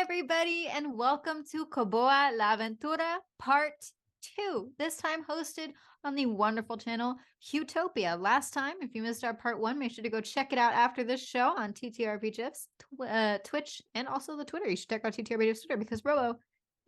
everybody, and welcome to Koboa La Aventura Part 2. This time hosted on the wonderful channel Utopia. Last time, if you missed our Part 1, make sure to go check it out after this show on TTRP GIFs, Twitch, and also the Twitter. You should check out TTRP GIFs Twitter because Robo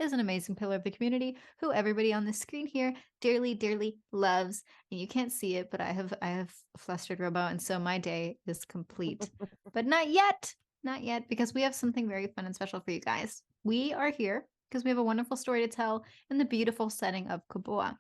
is an amazing pillar of the community who everybody on the screen here dearly, dearly loves. And you can't see it, but I have flustered Robo, and so my day is complete. But not yet. Not yet, because we have something very fun and special for you guys. We are here because we have a wonderful story to tell in the beautiful setting of Koboa.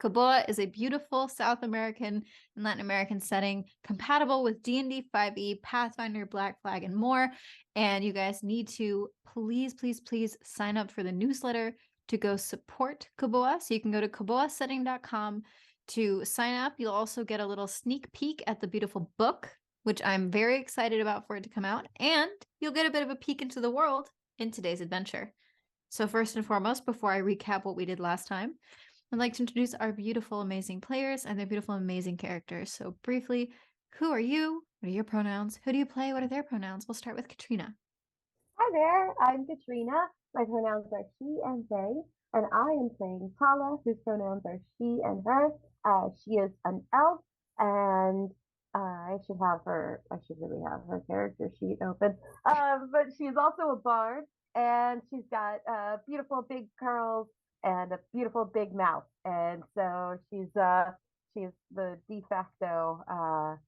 Koboa is a beautiful South American and Latin American setting compatible with D&D 5e, Pathfinder, Black Flag, and more. And you guys need to please, please, please sign up for the newsletter to go support Koboa. So you can go to koboasetting.com to sign up. You'll also get a little sneak peek at the beautiful book, which I'm very excited about for it to come out, and you'll get a bit of a peek into the world in today's adventure. So first and foremost, before I recap what we did last time, I'd like to introduce our beautiful, amazing players and their beautiful, amazing characters. So briefly, who are you? What are your pronouns? Who do you play? What are their pronouns? We'll start with Catrina. Hi there, I'm Catrina. My pronouns are she and they, and I am playing Tala, whose pronouns are she and her. She is an elf, and I should really have her character sheet open. But she's also a bard, and she's got beautiful big curls and a beautiful big mouth. And so she's the de facto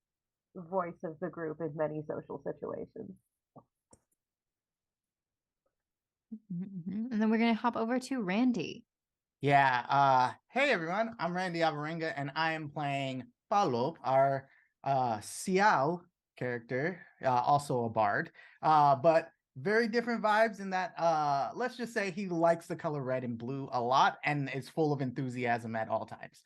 voice of the group in many social situations. And then we're going to hop over to Randy. Yeah. Hey everyone, I'm Randy Alvarenga, and I am playing Palo, our Ciao character, also a bard. But very different vibes in that let's just say he likes the color red and blue a lot and is full of enthusiasm at all times.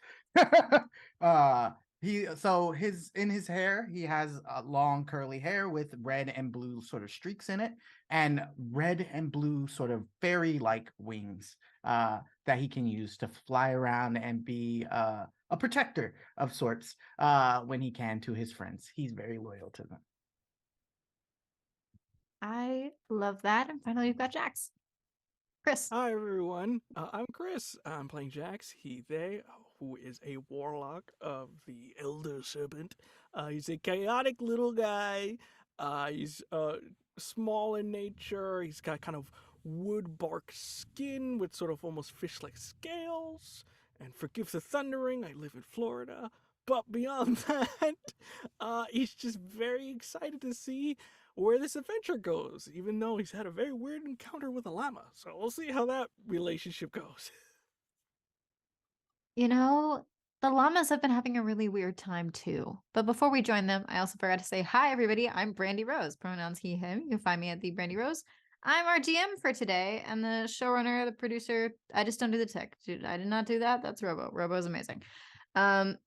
In his hair, he has long curly hair with red and blue sort of streaks in it, and red and blue sort of fairy-like wings that he can use to fly around and be a protector of sorts when he can to his friends. He's very loyal to them. I love that. And finally, we've got Jax. Chris. Hi, everyone. I'm Chris. I'm playing Jax, they, who is a warlock of the Elder Serpent. He's a chaotic little guy. He's small in nature. He's got kind of wood bark skin with sort of almost fish-like scales. And forgive the thundering, I live in Florida. But beyond that, he's just very excited to see where this adventure goes, even though he's had a very weird encounter with a llama. So we'll see how that relationship goes. You know, the llamas have been having a really weird time too. But before we join them, I also forgot to say, hi, everybody. I'm Brandy Rose, pronouns he, him. You can find me at the Brandy Rose. I'm our GM for today and the showrunner, the producer. I just don't do the tech. Dude, I did not do that. That's Robo. Robo is amazing.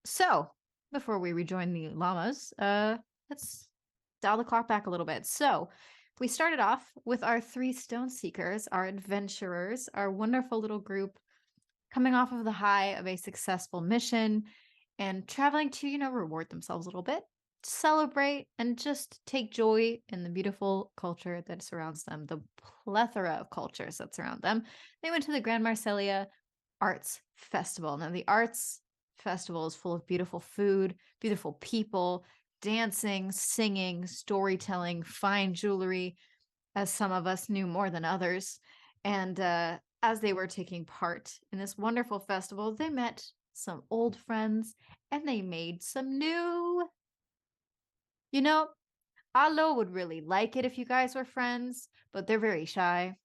So before we rejoin the llamas, let's dial the clock back a little bit. So we started off with our 3 stone seekers, our adventurers, our wonderful little group coming off of the high of a successful mission and traveling to, reward themselves a little bit, celebrate, and just take joy in the beautiful culture that surrounds them, the plethora of cultures that surround them. They went to the Grand Marseilla Arts Festival. Now, the Arts Festival is full of beautiful food, beautiful people, dancing, singing, storytelling, fine jewelry, as some of us knew more than others. And as they were taking part in this wonderful festival, they met some old friends and they made some new. Alo would really like it if you guys were friends, but they're very shy.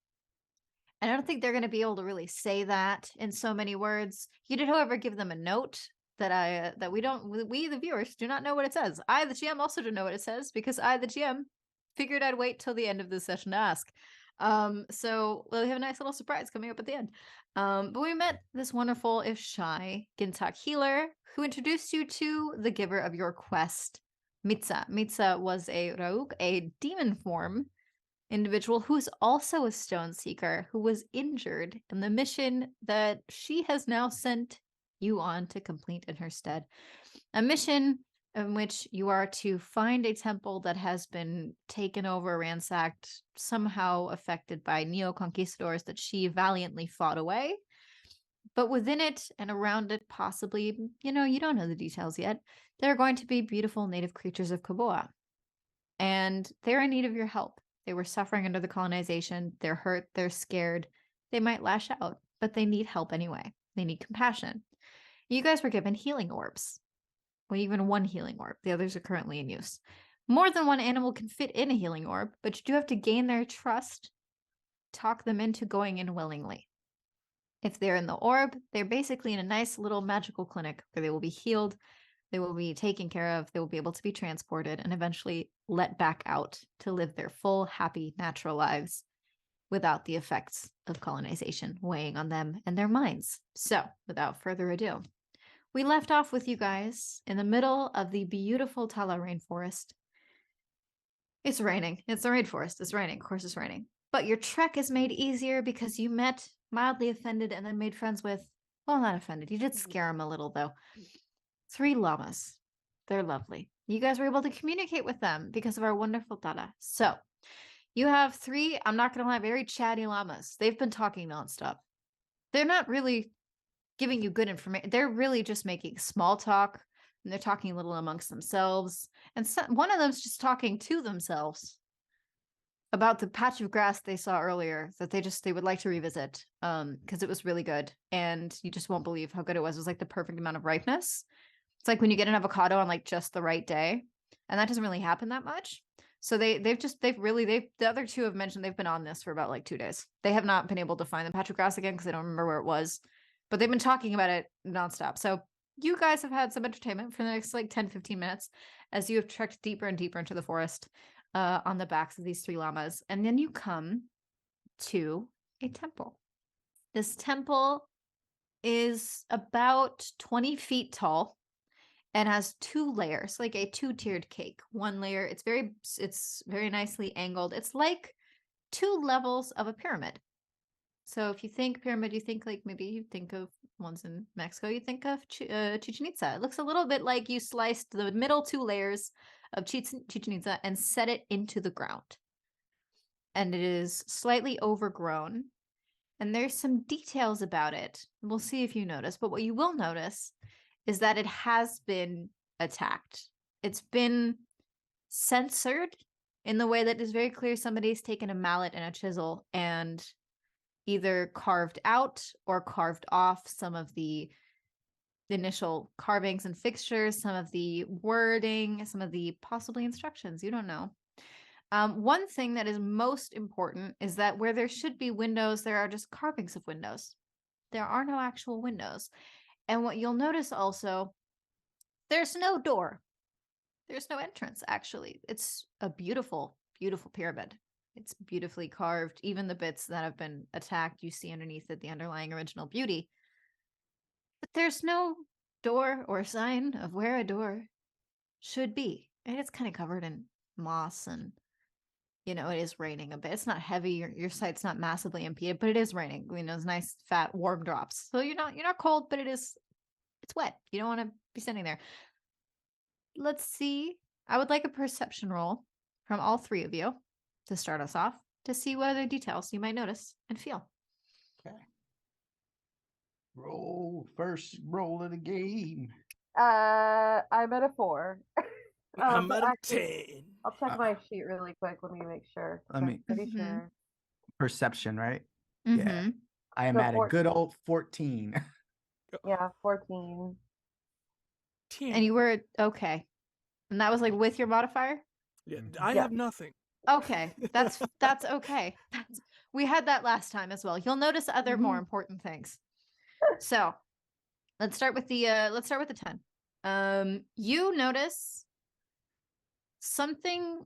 And I don't think they're going to be able to really say that in so many words. You did, however, give them a note that we the viewers do not know what it says. I, the GM, also don't know what it says because I, the GM, figured I'd wait till the end of the session to ask. So we have a nice little surprise coming up at the end. But we met this wonderful, if shy, Gintak healer who introduced you to the giver of your quest, Mitsa. Mitsa was a rogue, a demon form individual who is also a stone seeker who was injured in the mission that she has now sent you on to complete in her stead. A mission in which you are to find a temple that has been taken over, ransacked, somehow affected by neo-conquistadors that she valiantly fought away. But within it and around it, possibly, you don't know the details yet, there are going to be beautiful native creatures of Koboa. And they're in need of your help. They were suffering under the colonization. They're hurt. They're scared. They might lash out, but they need help anyway. They need compassion. You guys were given healing orbs. Well, even one healing orb. The others are currently in use. More than one animal can fit in a healing orb, but you do have to gain their trust, talk them into going in willingly. If they're in the orb, they're basically in a nice little magical clinic where they will be healed, they will be taken care of, they will be able to be transported and eventually let back out to live their full, happy, natural lives without the effects of colonization weighing on them and their minds. So, without further ado, we left off with you guys in the middle of the beautiful Tala rainforest. It's raining. It's the rainforest. It's raining. Of course it's raining. But your trek is made easier because you met mildly offended and then made friends with, well, not offended. You did scare them a little, though. 3 llamas. They're lovely. You guys were able to communicate with them because of our wonderful Tala. So, you have 3, I'm not going to lie, very chatty llamas. They've been talking nonstop. They're not really giving you good information. They're really just making small talk, and they're talking a little amongst themselves. And one of them's just talking to themselves about the patch of grass they saw earlier that they would like to revisit because it was really good. And you just won't believe how good it was. It was like the perfect amount of ripeness. It's like when you get an avocado on like just the right day, and that doesn't really happen that much. So the other 2 have mentioned they've been on this for about like 2 days. They have not been able to find the patch of grass again because they don't remember where it was, but they've been talking about it nonstop. So you guys have had some entertainment for the next like 10-15 minutes as you have trekked deeper and deeper into the forest on the backs of these 3 llamas. And then you come to a temple. This temple is about 20 feet tall and has 2 layers, like a 2-tiered cake. One layer, it's very nicely angled. It's like 2 levels of a pyramid. So if you think pyramid, you think like maybe you think of ones in Mexico, you think of Chichen Itza. It looks a little bit like you sliced the middle 2 layers of Chichen Itza and set it into the ground. And it is slightly overgrown. And there's some details about it. We'll see if you notice. But what you will notice is that it has been attacked. It's been censored in the way that is very clear somebody's taken a mallet and a chisel and either carved out or carved off some of the initial carvings and fixtures, some of the wording, some of the possibly instructions. You don't know. One thing that is most important is that where there should be windows, there are just carvings of windows. There are no actual windows. And what you'll notice also, there's no door. There's no entrance, actually. It's a beautiful, beautiful pyramid. It's beautifully carved. Even the bits that have been attacked, you see underneath it the underlying original beauty. But there's no door or sign of where a door should be. And it's kind of covered in moss and, it is raining a bit. It's not heavy. Your sight's not massively impeded, but it is raining. Those nice, fat, warm drops. So you're not cold, but it's wet. You don't want to be sitting there. Let's see. I would like a perception roll from all 3 of you to start us off to see what other details you might notice and feel. Okay. First roll of the game. I'm at a 4. I'm but at a actually, 10. I'll check my sheet really quick. Let me make sure. I'm pretty sure. Perception, right? Mm-hmm. Yeah. I am So at a good old 14. Yeah, 14. 10. And you were okay. And that was like with your modifier? Yeah, I Yeah. have nothing. Okay. That's okay. We had that last time as well. You'll notice other more important things. So let's start with the 10. You notice something,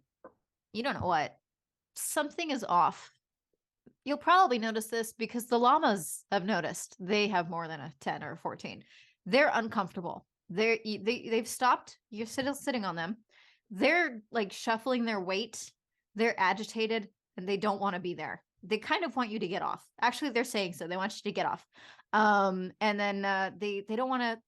you don't know what. Something is off. You'll probably notice this because the llamas have noticed. They have more than a 10 or a 14. They're uncomfortable. They've stopped. You're still sitting on them. They're like shuffling their weight. They're agitated and they don't want to be there. They kind of want you to get off. Actually, they're saying so. They want you to get off. And then they don't want to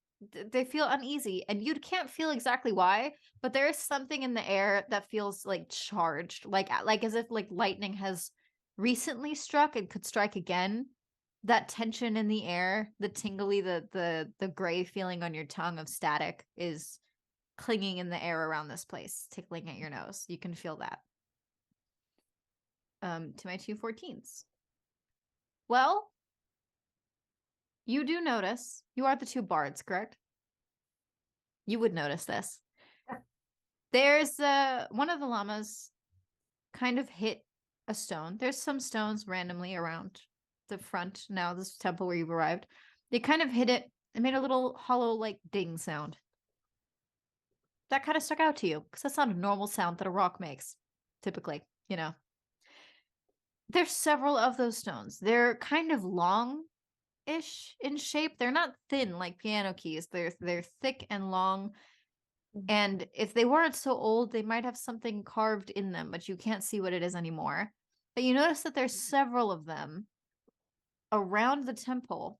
they feel uneasy, and you can't feel exactly why, but there is something in the air that feels like charged, like as if like lightning has recently struck and could strike again. That tension in the air, the tingly, the gray feeling on your tongue of static is clinging in the air around this place, tickling at your nose. You can feel that. To my 2 14s. Well, you do notice, you are the 2 bards, correct? You would notice this. There's one of the llamas kind of hit a stone. There's some stones randomly around the front now, this temple where you've arrived. They kind of hit it and made a little hollow, like, ding sound. That kind of stuck out to you, because that's not a normal sound that a rock makes, typically, you know. There's several of those stones. They're kind of long-ish in shape. They're not thin like piano keys. They're thick and long. And if they weren't so old, they might have something carved in them, but you can't see what it is anymore. But you notice that there's several of them around the temple,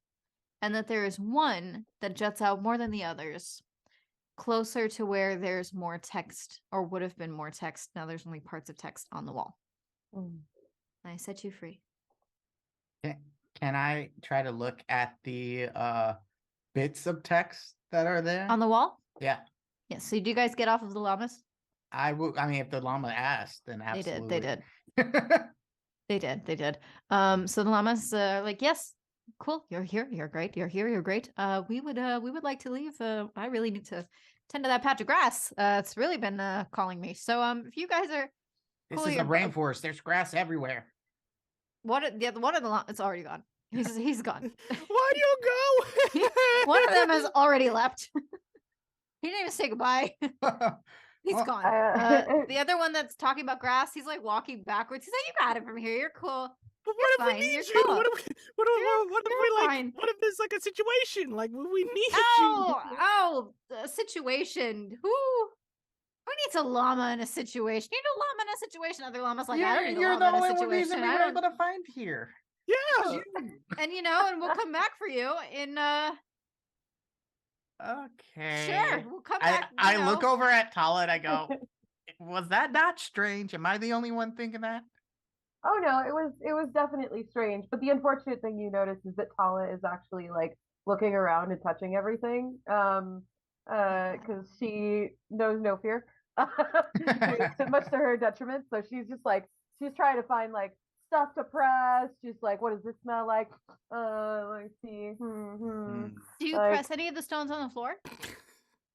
and that there is one that juts out more than the others, closer to where there's more text, or would have been more text. Now there's only parts of text on the wall. I set you free. Can I try to look at the bits of text that are there? On the wall? Yeah. Yes. So do you guys get off of the llamas? I will. I mean, if the llama asked, then absolutely. They did. They did. So the llamas like, yes, cool. You're here. You're great. You're here. You're great. We would like to leave. I really need to tend to that patch of grass. It's really been calling me. So if you guys are This cool, is a rainforest. There's grass everywhere. one of the llamas, it's already gone. He's gone. Why'd you go? One of them has already left. He didn't even say goodbye. He's Well, gone. The other one that's talking about grass, he's like walking backwards. He's like, "You got it from here. You're cool." But You're what if fine, we need you're you? cool. What if we like? fine. What if there's like a situation? Like we need A situation. Who needs a llama in a situation? You need a llama in a situation. Other llamas like, I don't need a you're llama the in a only reason situation. we I were don't. able to find here. you. Yeah. And and we'll come back for you in Okay. Sure, we'll come back. I look over at Tala and I go, was that not strange? Am I the only one thinking that? Oh no, it was definitely strange. But the unfortunate thing you notice is that Tala is actually like looking around and touching everything. Because she knows no fear. Much to her detriment. So she's just like she's trying to find like stuff to press. She's like, what does this smell like? Let's see. Do you like- press any of the stones on the floor?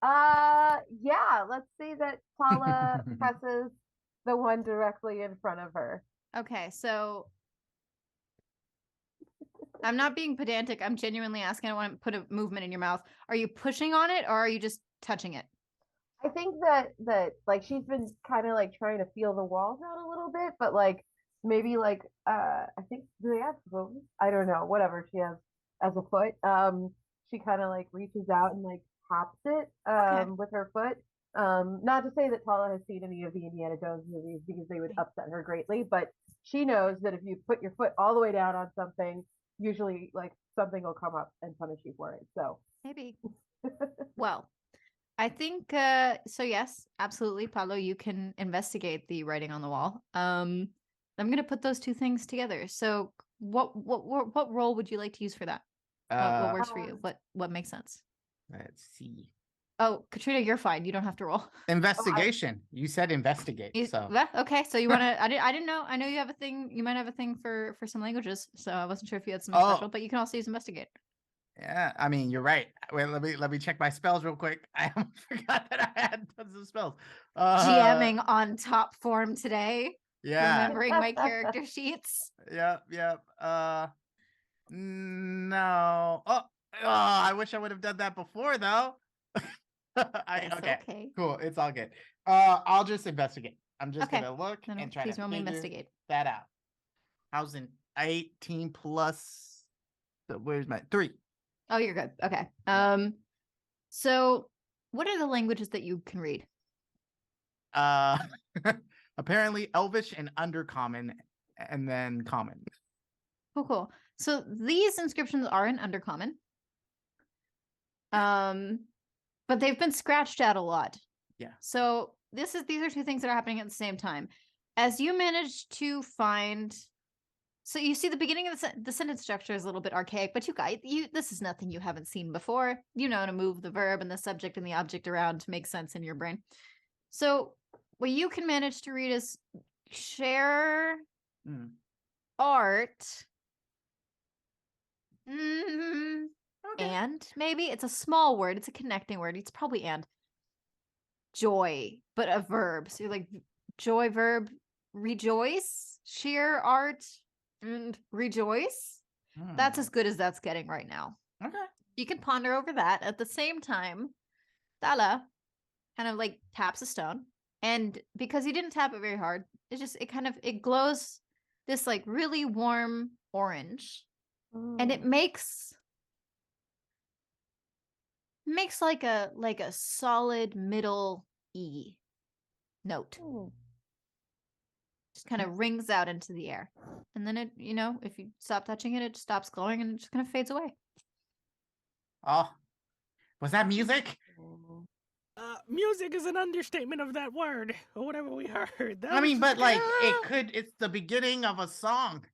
Yeah, let's say that Tala presses the one directly in front of her. Okay, so I'm not being pedantic. I'm genuinely asking. I want to put a movement in your mouth. Are you pushing on it, or are you just touching it? I think that like she's been kind of like trying to feel the walls out a little bit, but like maybe like I think do they have bones? I don't know. Whatever she has as a foot, she kind of like reaches out and like taps it with her foot. Not to say that Tala has seen any of the Indiana Jones movies because they would upset her greatly, but she knows that if you put your foot all the way down on something, usually like something will come up and punish you for it. So maybe. Well, I think so. Yes, absolutely, Palo. You can investigate the writing on the wall. I'm gonna put those two things together. So, what role would you like to use for that? What works for you? What makes sense? Let's see. Oh, Catrina, you're fine. You don't have to roll. Investigation. You said investigate. So Okay. So you want to? I didn't know. I know you have a thing. You might have a thing for some languages. So I wasn't sure if you had something special, but you can also use investigate. yeah, I mean you're right. Wait, let me check my spells real quick. I almost forgot that I had tons of spells. GMing on top form today. Yeah. Remembering my character sheets. Yep. No. Oh, I wish I would have done that before though. Okay. Cool. It's all good. I'll just investigate. I'm just gonna look and try to investigate that out. How's an 18 plus? Where's my 3? Oh, you're good. Okay. So what are the languages that you can read? Apparently Elvish and Undercommon, and then Common. Cool. So these inscriptions are in Undercommon. But they've been scratched out a lot. Yeah. So these are two things that are happening at the same time. As you manage to find, so you see the beginning of the sentence structure is a little bit archaic, but this is nothing you haven't seen before. You know how to move the verb and the subject and the object around to make sense in your brain. So what you can manage to read is share art. Okay. And maybe it's a small word. It's a connecting word. It's probably and. Joy, but a verb. So you're like joy verb, rejoice, share art, and rejoice. That's as good as that's getting right now. Okay. You can ponder over that. At the same time, Tala kind of like taps a stone. And because he didn't tap it very hard, it glows this like really warm orange. And it makes like a solid middle E note. Just kind of rings out into the air. And then it, if you stop touching it, it stops glowing and it just kind of fades away. Oh, was that music? Music is an understatement of that word, or whatever we heard. It's the beginning of a song.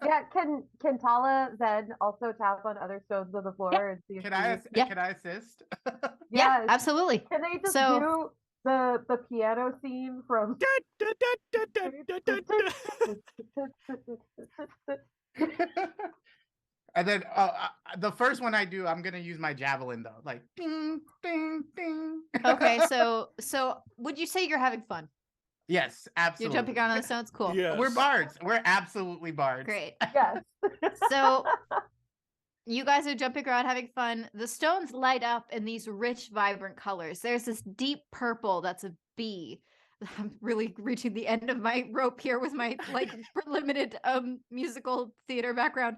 Yeah, can Tala then also tap on other stones on the floor and see if Can I assist? Yeah, absolutely. Can they just do the piano scene from And then the first one I do, I'm gonna use my javelin though, like ding ding ding. Okay, so would you say you're having fun? Yes, absolutely. You're jumping around on the stones? Cool. Yes. We're bards. We're absolutely bards. Great. Yes. So you guys are jumping around having fun. The stones light up in these rich, vibrant colors. There's this deep purple that's a bee. I'm really reaching the end of my rope here with my limited musical theater background.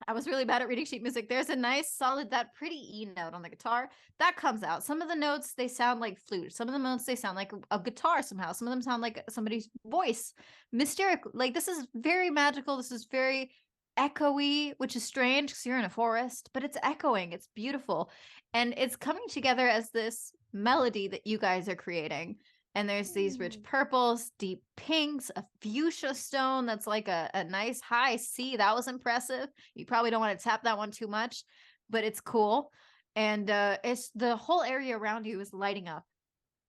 I was really bad at reading sheet music. There's a nice solid, that pretty E note on the guitar that comes out. Some of the notes, they sound like flute. Some of the notes, they sound like a guitar somehow. Some of them sound like somebody's voice. Mysterious. Like, this is very magical. This is very echoey, which is strange because you're in a forest, but it's echoing. It's beautiful. And it's coming together as this melody that you guys are creating. And there's these rich purples, deep pinks, a fuchsia stone that's like a nice high C. That was impressive. You probably don't want to tap that one too much, but it's cool. And it's the whole area around you is lighting up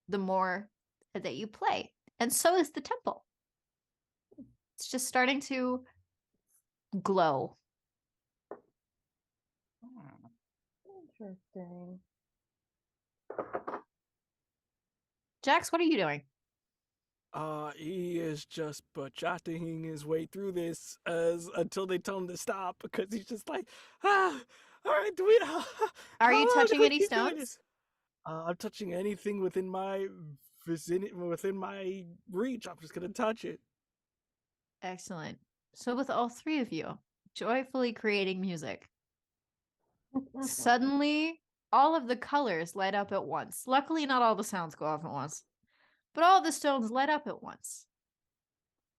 the more that you play. And so is the temple. It's just starting to glow. Interesting. Jax, what are you doing? He is just bachating his way through this until they tell him to stop, because he's just like, all right, Are you touching any stones? I'm touching anything within my vicinity, within my reach. I'm just gonna touch it. Excellent. So with all three of you joyfully creating music, suddenly all of the colors light up at once. Luckily, not all the sounds go off at once, but all the stones light up at once.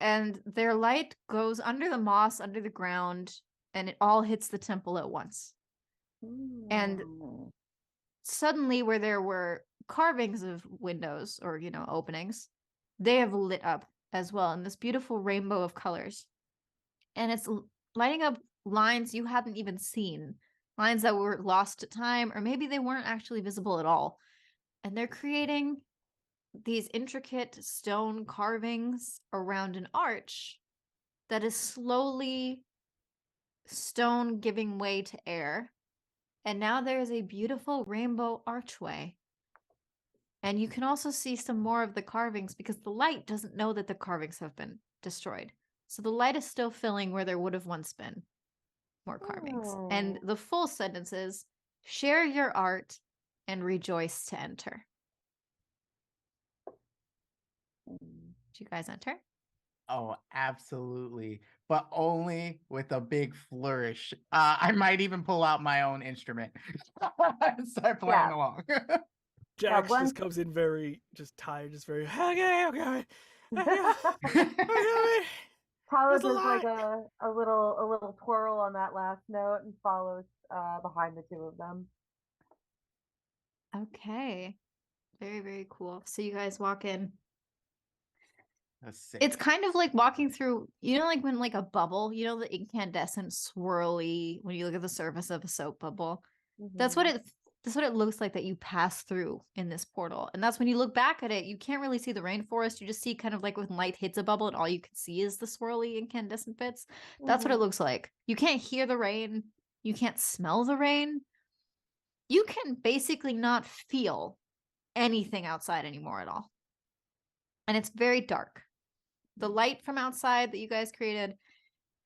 And their light goes under the moss, under the ground, and it all hits the temple at once. And suddenly, where there were carvings of windows or, openings, they have lit up as well in this beautiful rainbow of colors. And it's lighting up lines you hadn't even seen. Lines that were lost to time, or maybe they weren't actually visible at all. And they're creating these intricate stone carvings around an arch that is slowly stone giving way to air. And now there is a beautiful rainbow archway. And you can also see some more of the carvings because the light doesn't know that the carvings have been destroyed. So the light is still filling where there would have once been more carvings. And the full sentence is, share your art and rejoice to enter. Did you guys enter? Oh, absolutely. But only with a big flourish. I might even pull out my own instrument and start playing along. Jax just comes in very, just tired, just very, okay. Tala That's a does like lot. a little twirl on that last note and follows behind the two of them. Okay. Very, very cool. So you guys walk in. That's sick. It's kind of like walking through, like when like a bubble, the incandescent swirly when you look at the surface of a soap bubble. That's what Mhm. it looks like that you pass through in this portal. And that's when you look back at it, you can't really see the rainforest. You just see kind of like when light hits a bubble and all you can see is the swirly incandescent bits. That's what it Mhm. looks like. You can't hear the rain. You can't smell the rain. You can basically not feel anything outside anymore at all. And it's very dark. The light from outside that you guys created,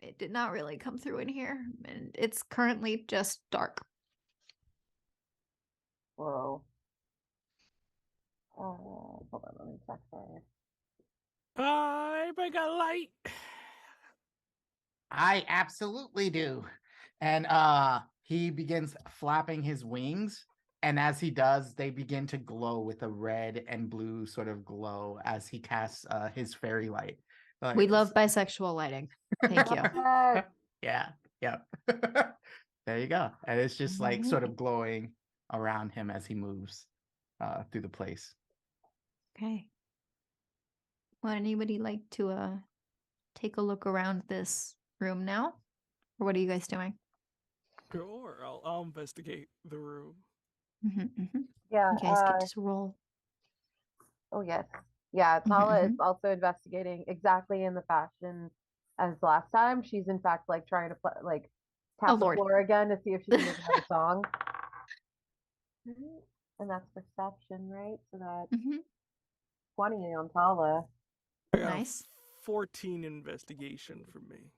it did not really come through in here. And it's currently just dark. Whoa. Hold on, let me check there. Anybody got a light? I absolutely do. And he begins flapping his wings, and as he does, they begin to glow with a red and blue sort of glow as he casts his fairy light. We Like, love bisexual lighting. Thank you. Yes. yeah, yep. There you go. And it's just like sort of glowing around him as he moves through the place. Okay. Would anybody like to take a look around this room now? Or what are you guys doing? Sure, I'll investigate the room. Yeah. You guys get to roll. Oh yes. Yeah, Tala is also investigating exactly in the fashion as last time. She's in fact like trying to like Oh, tap the Lord. floor again to see if she can make another song. And that's perception, right? So that's 20 on Tala. I got Nice. 14 investigation for me.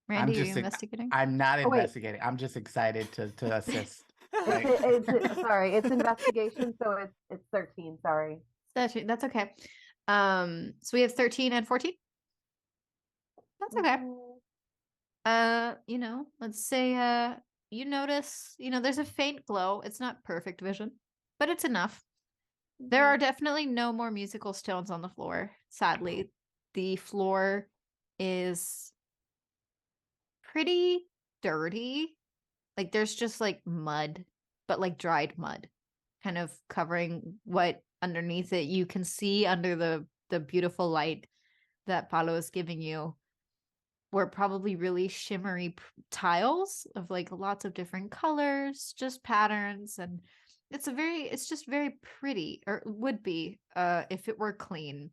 Randy, are you investigating? I'm not Oh, wait. investigating. I'm just excited to assist. Sorry, it's investigation, so it's 13. Sorry. That's okay. So we have 13 and 14. That's okay. Let's say you notice, there's a faint glow. It's not perfect vision, but it's enough. There are definitely no more musical stones on the floor. Sadly, the floor is pretty dirty. Like there's just like mud, but like dried mud, kind of covering what underneath it. You can see under the beautiful light that Palo is giving you were probably really shimmery tiles of like lots of different colors, just patterns, and it's just very pretty, or would be if it were clean,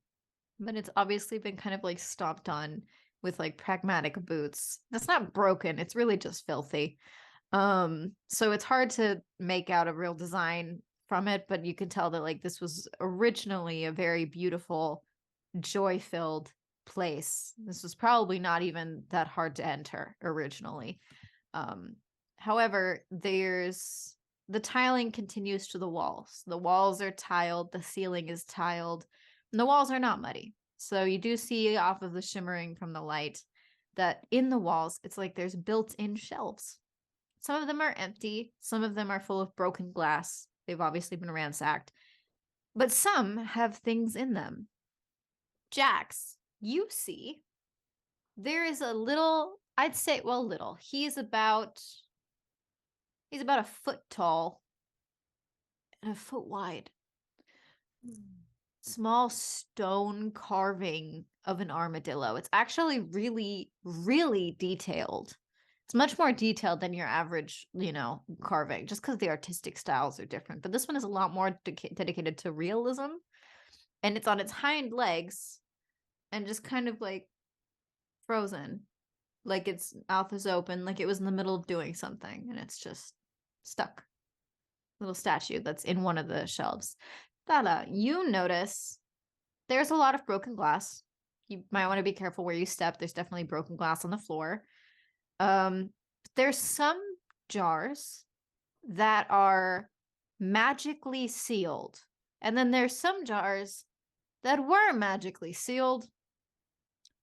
but it's obviously been kind of like stomped on with like pragmatic boots. That's not broken, it's really just filthy. So it's hard to make out a real design from it, but you can tell that like this was originally a very beautiful, joy-filled place. This was probably not even that hard to enter originally. However, there's the tiling continues to the walls. The walls are tiled, the ceiling is tiled, and the walls are not muddy. So you do see off of the shimmering from the light that in the walls, it's like there's built-in shelves. Some of them are empty, some of them are full of broken glass. They've obviously been ransacked, but some have things in them. Jax, you see, there is a little, I'd say, well, little. He's about a foot tall and a foot wide. Small stone carving of an armadillo. It's actually really, really detailed. It's much more detailed than your average, carving, just because the artistic styles are different. But this one is a lot more dedicated to realism. And it's on its hind legs and just kind of like frozen. Like its mouth is open, like it was in the middle of doing something. And it's just stuck. Little statue that's in one of the shelves. Tala, you notice there's a lot of broken glass. You might want to be careful where you step. There's definitely broken glass on the floor. There's some jars that are magically sealed. And then there's some jars that were magically sealed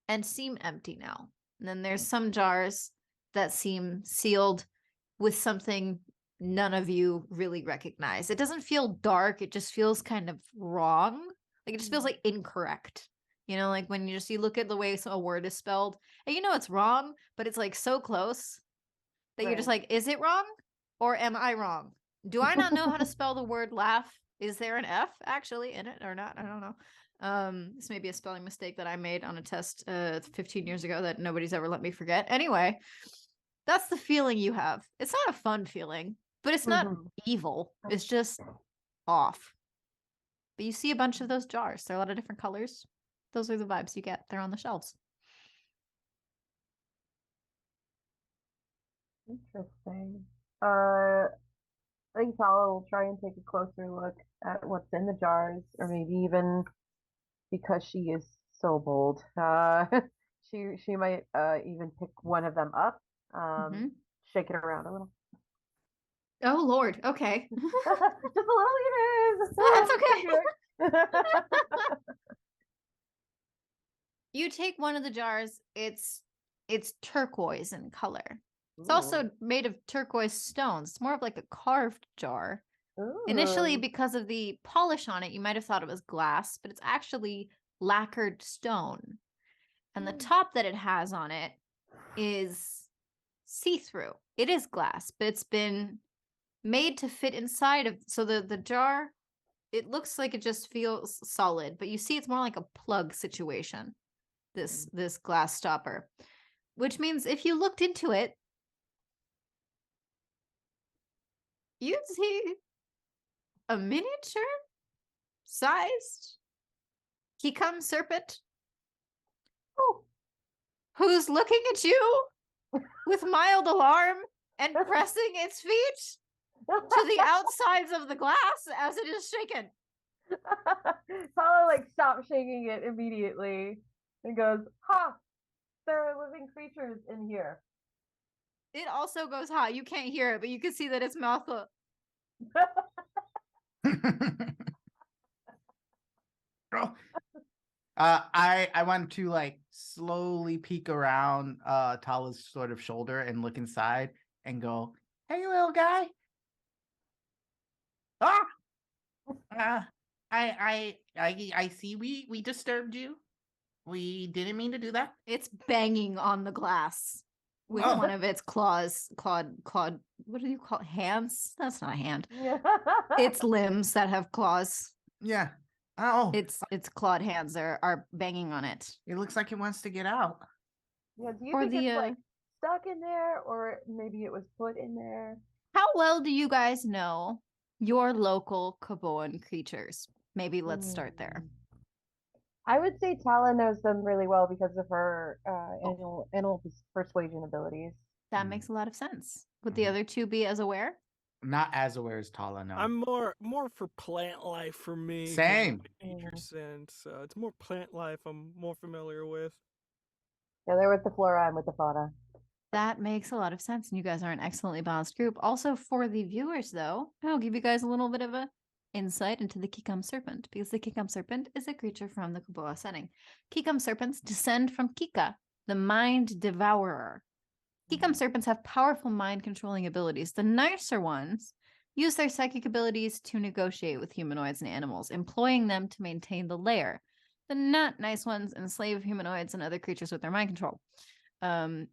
and seem empty now. And then there's some jars that seem sealed with something none of you really recognize. It doesn't feel dark. It just feels kind of wrong. Like it just feels like incorrect. You know, like when you look at the way a word is spelled, and you know it's wrong, but it's like so close that you're just Right. like, is it wrong? Or am I wrong? Do I not know how to spell the word laugh? Is there an F actually in it or not? I don't know. This may be a spelling mistake that I made on a test 15 years ago that nobody's ever let me forget. Anyway, that's the feeling you have. It's not a fun feeling, but it's not evil. It's just off. But you see a bunch of those jars. They're a lot of different colors. Those are the vibes you get. They're on the shelves. Interesting. I think Tala will try and take a closer look at what's in the jars, or maybe even because she is so bold, she might even pick one of them up, shake it around a little. Oh Lord. Okay. Just a little, it is. That's okay. You take one of the jars. It's turquoise in color. It's also made of turquoise stones. It's more of like a carved jar. Initially, because of the polish on it, you might have thought it was glass, but it's actually lacquered stone. And the top that it has on it is see-through. It is glass, but it's been made to fit inside of, so the jar, it looks like it just feels solid, but you see it's more like a plug situation, this glass stopper, which means if you looked into it, you'd see a miniature sized Kikam serpent who's looking at you with mild alarm and pressing its feet to the outsides of the glass as it is shaken. Tala like stops shaking it immediately and goes, "Ha! There are living creatures in here." It also goes hot. You can't hear it, but you can see that its mouth. I want to like slowly peek around Tala's sort of shoulder and look inside and go, "Hey, little guy." I see we disturbed you. We didn't mean to do that. It's banging on the glass with one of its claws. What do you call it? Hands? That's not a hand. It's limbs that have claws. Yeah. Oh. It's clawed hands that are banging on it. It looks like it wants to get out. Yeah, do you think it's like stuck in there, or maybe it was put in there? How well do you guys know your local Koboan creatures? Maybe let's start there. I would say Tala knows them really well because of her animal persuasion abilities. That makes a lot of sense. Would the other two be as aware? Not as aware as Tala, no. I'm more for plant life for me. Same. Nature sense. It's more plant life I'm more familiar with. Yeah, they're with the flora and with the fauna. That makes a lot of sense. And you guys are an excellently balanced group. Also, for the viewers, though, I'll give you guys a little bit of a insight into the Kikam serpent, because the Kikam serpent is a creature from the Koboa setting. Kikam serpents descend from Kika, the mind devourer. Kikam serpents have powerful mind controlling abilities. The nicer ones use their psychic abilities to negotiate with humanoids and animals, employing them to maintain the lair. The not nice ones enslave humanoids and other creatures with their mind control.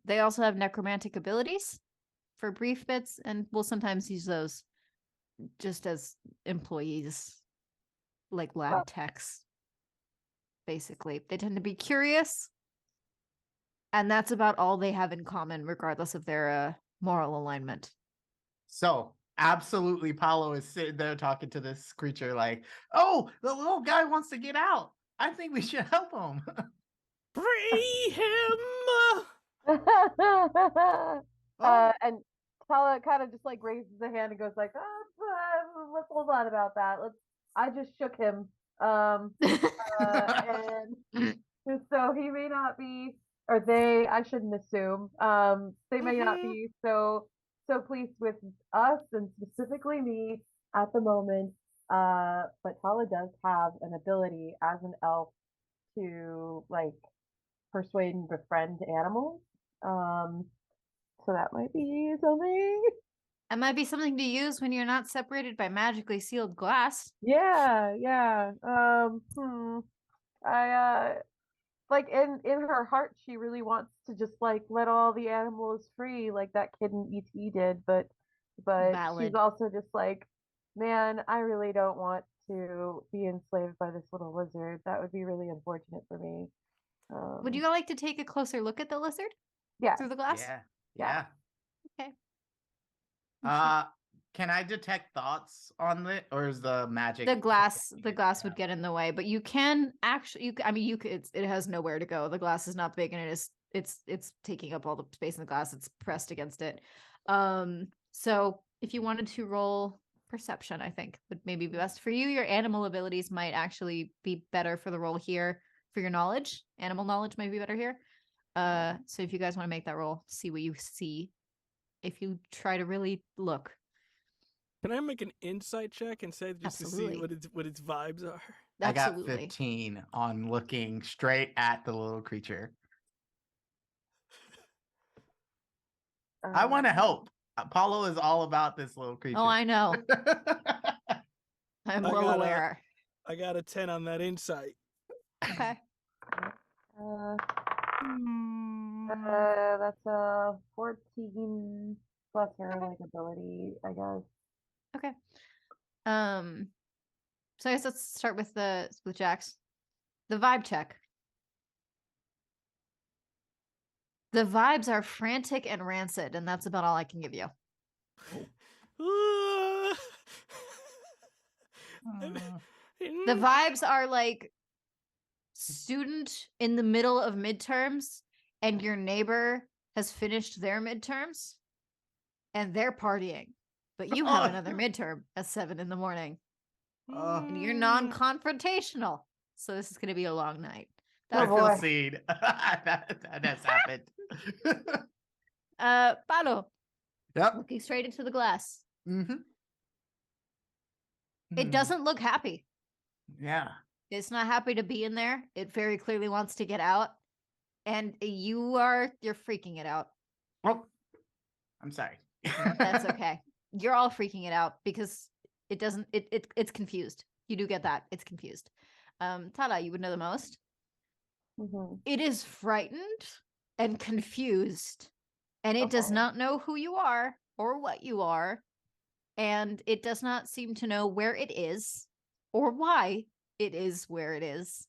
They also have necromantic abilities for brief bits, and will sometimes use those just as employees, like lab techs. Basically, they tend to be curious, and that's about all they have in common, regardless of their moral alignment. So absolutely, Palo is sitting there talking to this creature like, "Oh, the little guy wants to get out. I think we should help him." Free him! And Tala kind of just like raises a hand and goes like, let's hold on about that. I just shook him. And so he may not be, or they, I shouldn't assume, they may not be so pleased with us and specifically me at the moment. But Tala does have an ability as an elf to like persuade and befriend animals. So that might be something. It might be something to use when you're not separated by magically sealed glass. Yeah. I like in her heart she really wants to just like let all the animals free like that kid in ET did, but she's Valid. also just like, man, I really don't want to be enslaved by this little lizard. That would be really unfortunate for me. Would you like to take a closer look at the lizard Yeah. through the glass? Yeah. Yeah. Okay. Can I detect thoughts on it, or is the magic The glass protecting it? would get in the way, but you can actually I mean you could it has nowhere to go. The glass is not big and it's taking up all the space in the glass. It's pressed against it. So if you wanted to roll perception, I think would maybe be best for you. Your animal abilities might actually be better for the role here. For your knowledge, animal knowledge might be better here. So if you guys want to make that roll, see what you see. If you try to really look. Can I make an insight check instead just Absolutely. to see what its vibes are? I got Absolutely. 15 on looking straight at the little creature. I want to help. Palo is all about this little creature. Oh, I know. I'm well aware. I got a 10 on that insight. Okay. That's a 14 plus her like ability, I guess. Okay. So I guess let's start with Jax. The vibe check. The vibes are frantic and rancid, and that's about all I can give you. The vibes are like student in the middle of midterms, and your neighbor has finished their midterms, and they're partying, but you have another midterm at 7 a.m. And you're non-confrontational, so this is going to be a long night. I feel seen. that has happened. Palo. Yep. Looking straight into the glass. Mm-hmm. It doesn't look happy. Yeah. It's not happy to be in there. It very clearly wants to get out. And you're freaking it out. Oh, I'm sorry. That's okay. You're all freaking it out because it's confused. You do get that. It's confused. Tala, you would know the most. Mm-hmm. It is frightened and confused, and it does not know who you are or what you are, and it does not seem to know where it is or why it is where it is.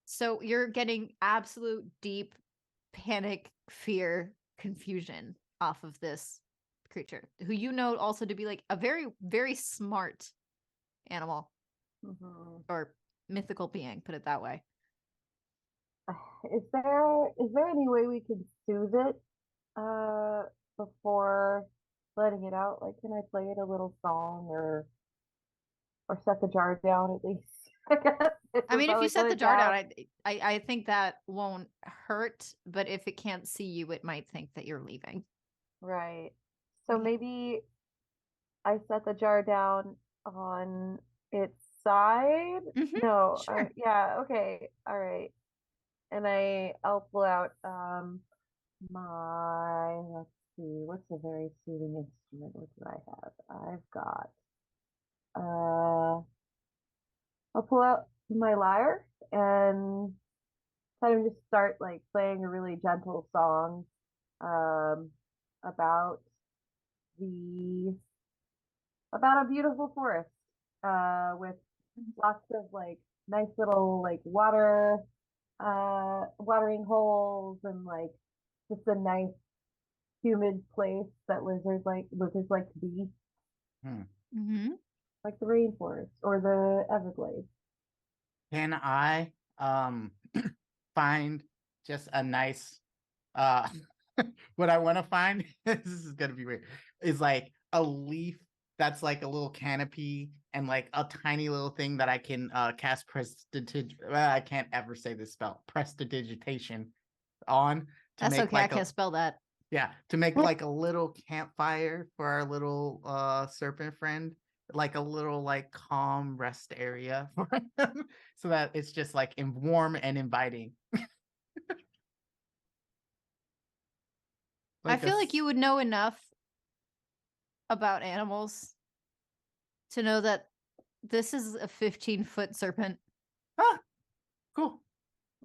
So you're getting absolute deep panic, fear, confusion off of this creature, who you know also to be like a very, very smart animal or mythical being, put it that way. Is there any way we could soothe it before letting it out? Like, can I play it a little song or set the jar down at least? I mean, if you set the jar down, I think that won't hurt, but if it can't see you, it might think that you're leaving. Right. So maybe I set the jar down on its side? Mm-hmm. No. Sure. Yeah, okay. All right. And I'll pull out let's see, what's a very soothing instrument? What do I have? I've got I'll pull out my lyre and kind of just start like playing a really gentle song about about a beautiful forest with lots of like nice little like watering holes and like just a nice humid place that lizards like to be. Mm-hmm. Like the rainforest or the Everglades. Can I find just a nice what I want to find, this is gonna be weird, is like a leaf that's like a little canopy and like a tiny little thing that I can cast I can't ever say this spell, prestidigitation on to That's make okay, like I can't spell that. Yeah, to make like a little campfire for our little serpent friend, like a little like calm rest area for him, so that it's just like warm and inviting. I feel like you would know enough about animals to know that this is a 15-foot serpent. Ah, cool.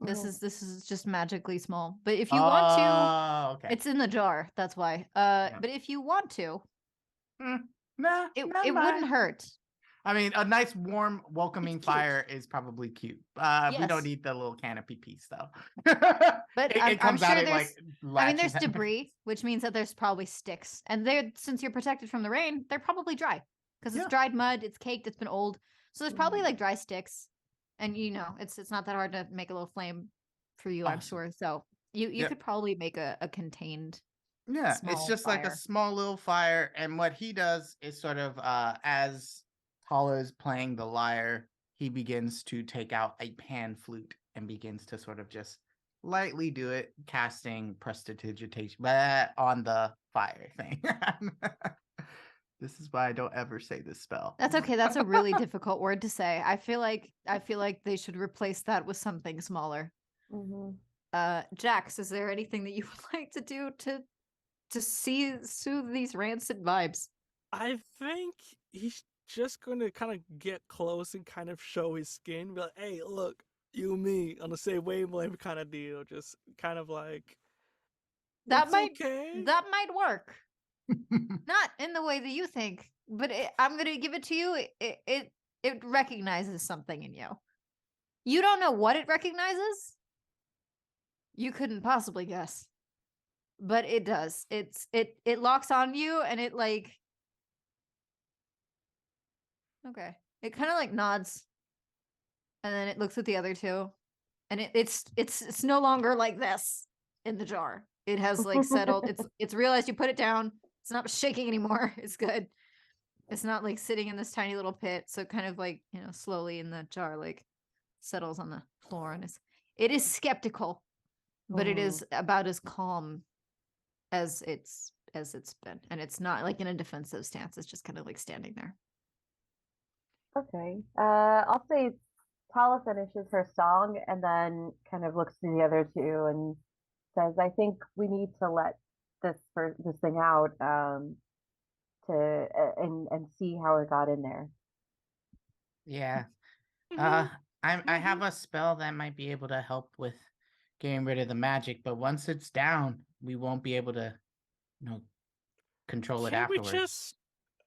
This Oh. is just magically small. But if you want to, Okay. it's in the jar. That's why. Yeah. But if you want to, Nah, it not wouldn't mine. hurt. I mean, a nice, warm, welcoming cute. fire is probably cute. We don't Yes. need the little canopy piece, though. But it I'm comes out sure it like I mean, there's latches. debris, which means that there's probably sticks. And since you're protected from the rain, they're probably dry. Because it's Yeah. dried mud, it's caked, it's been old. So there's probably Mhm. like dry sticks. And it's not that hard to make a little flame for you, I'm Awesome. sure. So you Yep. could probably make a contained Yeah, it's small just like a fire. small little fire. And what he does is sort of as Tala is playing the lyre, he begins to take out a pan flute and begins to sort of just lightly do it, casting prestidigitation on the fire thing. This is why I don't ever say this spell. That's okay. That's a really difficult word to say. I feel like they should replace that with something smaller. Mhm. Jax, is there anything that you would like to do to soothe these rancid vibes? I think he's just gonna kind of get close and kind of show his skin. Be like, hey, look, you and me on the same wavelength kind of deal. Just kind of like, That it's might okay. that might work. Not in the way that you think, but I'm gonna give it to you. It recognizes something in you. You don't know what it recognizes. You couldn't possibly guess, but it does. It locks on you, and it like okay. It kind of like nods, and then it looks at the other two, and it's no longer like this in the jar. It has like settled. It's realized you put it down. It's not shaking anymore. It's good. It's not like sitting in this tiny little pit. So kind of like, slowly in the jar, like settles on the floor, and it is skeptical, but it is about as calm as it's been. And it's not like in a defensive stance. It's just kind of like standing there. Okay. I'll say Tala finishes her song and then kind of looks to the other two and says, "I think we need to let this thing out to and see how it got in there." Yeah. Mhm. I have a spell that might be able to help with getting rid of the magic, but once it's down, we won't be able to, control it Can't we afterwards. just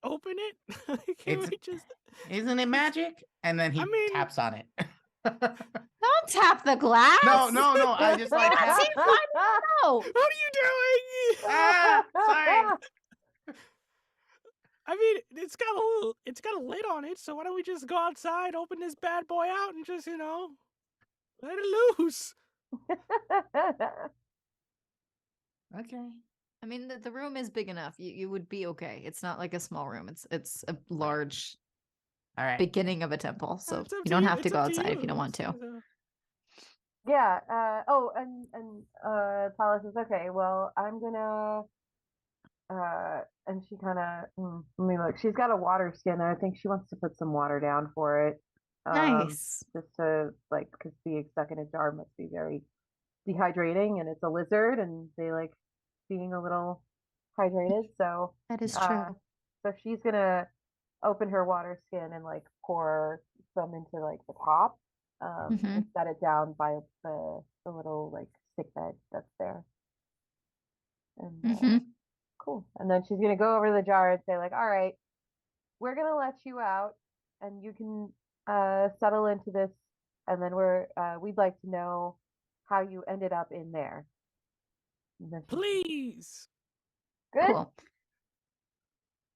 open it? Can't It's we just? Isn't it magic? And then he I mean, taps on it. Don't tap the glass. No. I just like That seems fine. No. what are you doing? sorry. I mean, it's got a lid on it. So why don't we just go outside, open this bad boy out, and just let it loose? Okay. I mean, the room is big enough. You would be okay. It's not like a small room. It's a large All right. beginning of a temple. So It's up you don't have to it's go up outside if you don't you. want to. Yeah. Tala says, "Okay, well, I'm gonna." And she kind of, let me look. She's got a water skin, and I think she wants to put some water down for it. Nice. Just to because being stuck in a jar must be very dehydrating, and it's a lizard, and they like being a little hydrated. So That is true. so she's gonna open her water skin and like pour some into like the top, Mhm. and set it down by the little like stick bed that's there. And Mhm. cool. And then she's gonna go over to the jar and say like, "All right, we're gonna let you out, and you can settle into this, and then we'd like to know how you ended up in there." And then Please. good. Cool.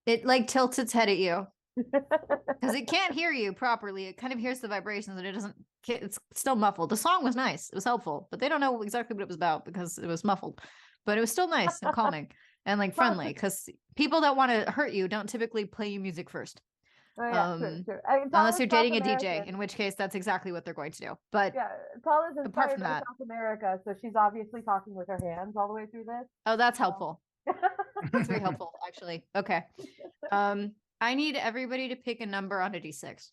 It like tilts its head at you because it can't hear you properly. It kind of hears the vibrations, and it doesn't. It's still muffled. The song was nice. It was helpful, but they don't know exactly what it was about because it was muffled. But it was still nice and calming and like friendly because people that want to hurt you don't typically play you music first. Oh yeah, true. Unless you're Tala's dating a South DJ, American. in which case that's exactly what they're going to do. But Yeah, Tala's apart inspired from by that, South America, so she's obviously talking with her hands all the way through this. oh, that's helpful. That's very helpful, actually. Okay. I need everybody to pick a number on a d6.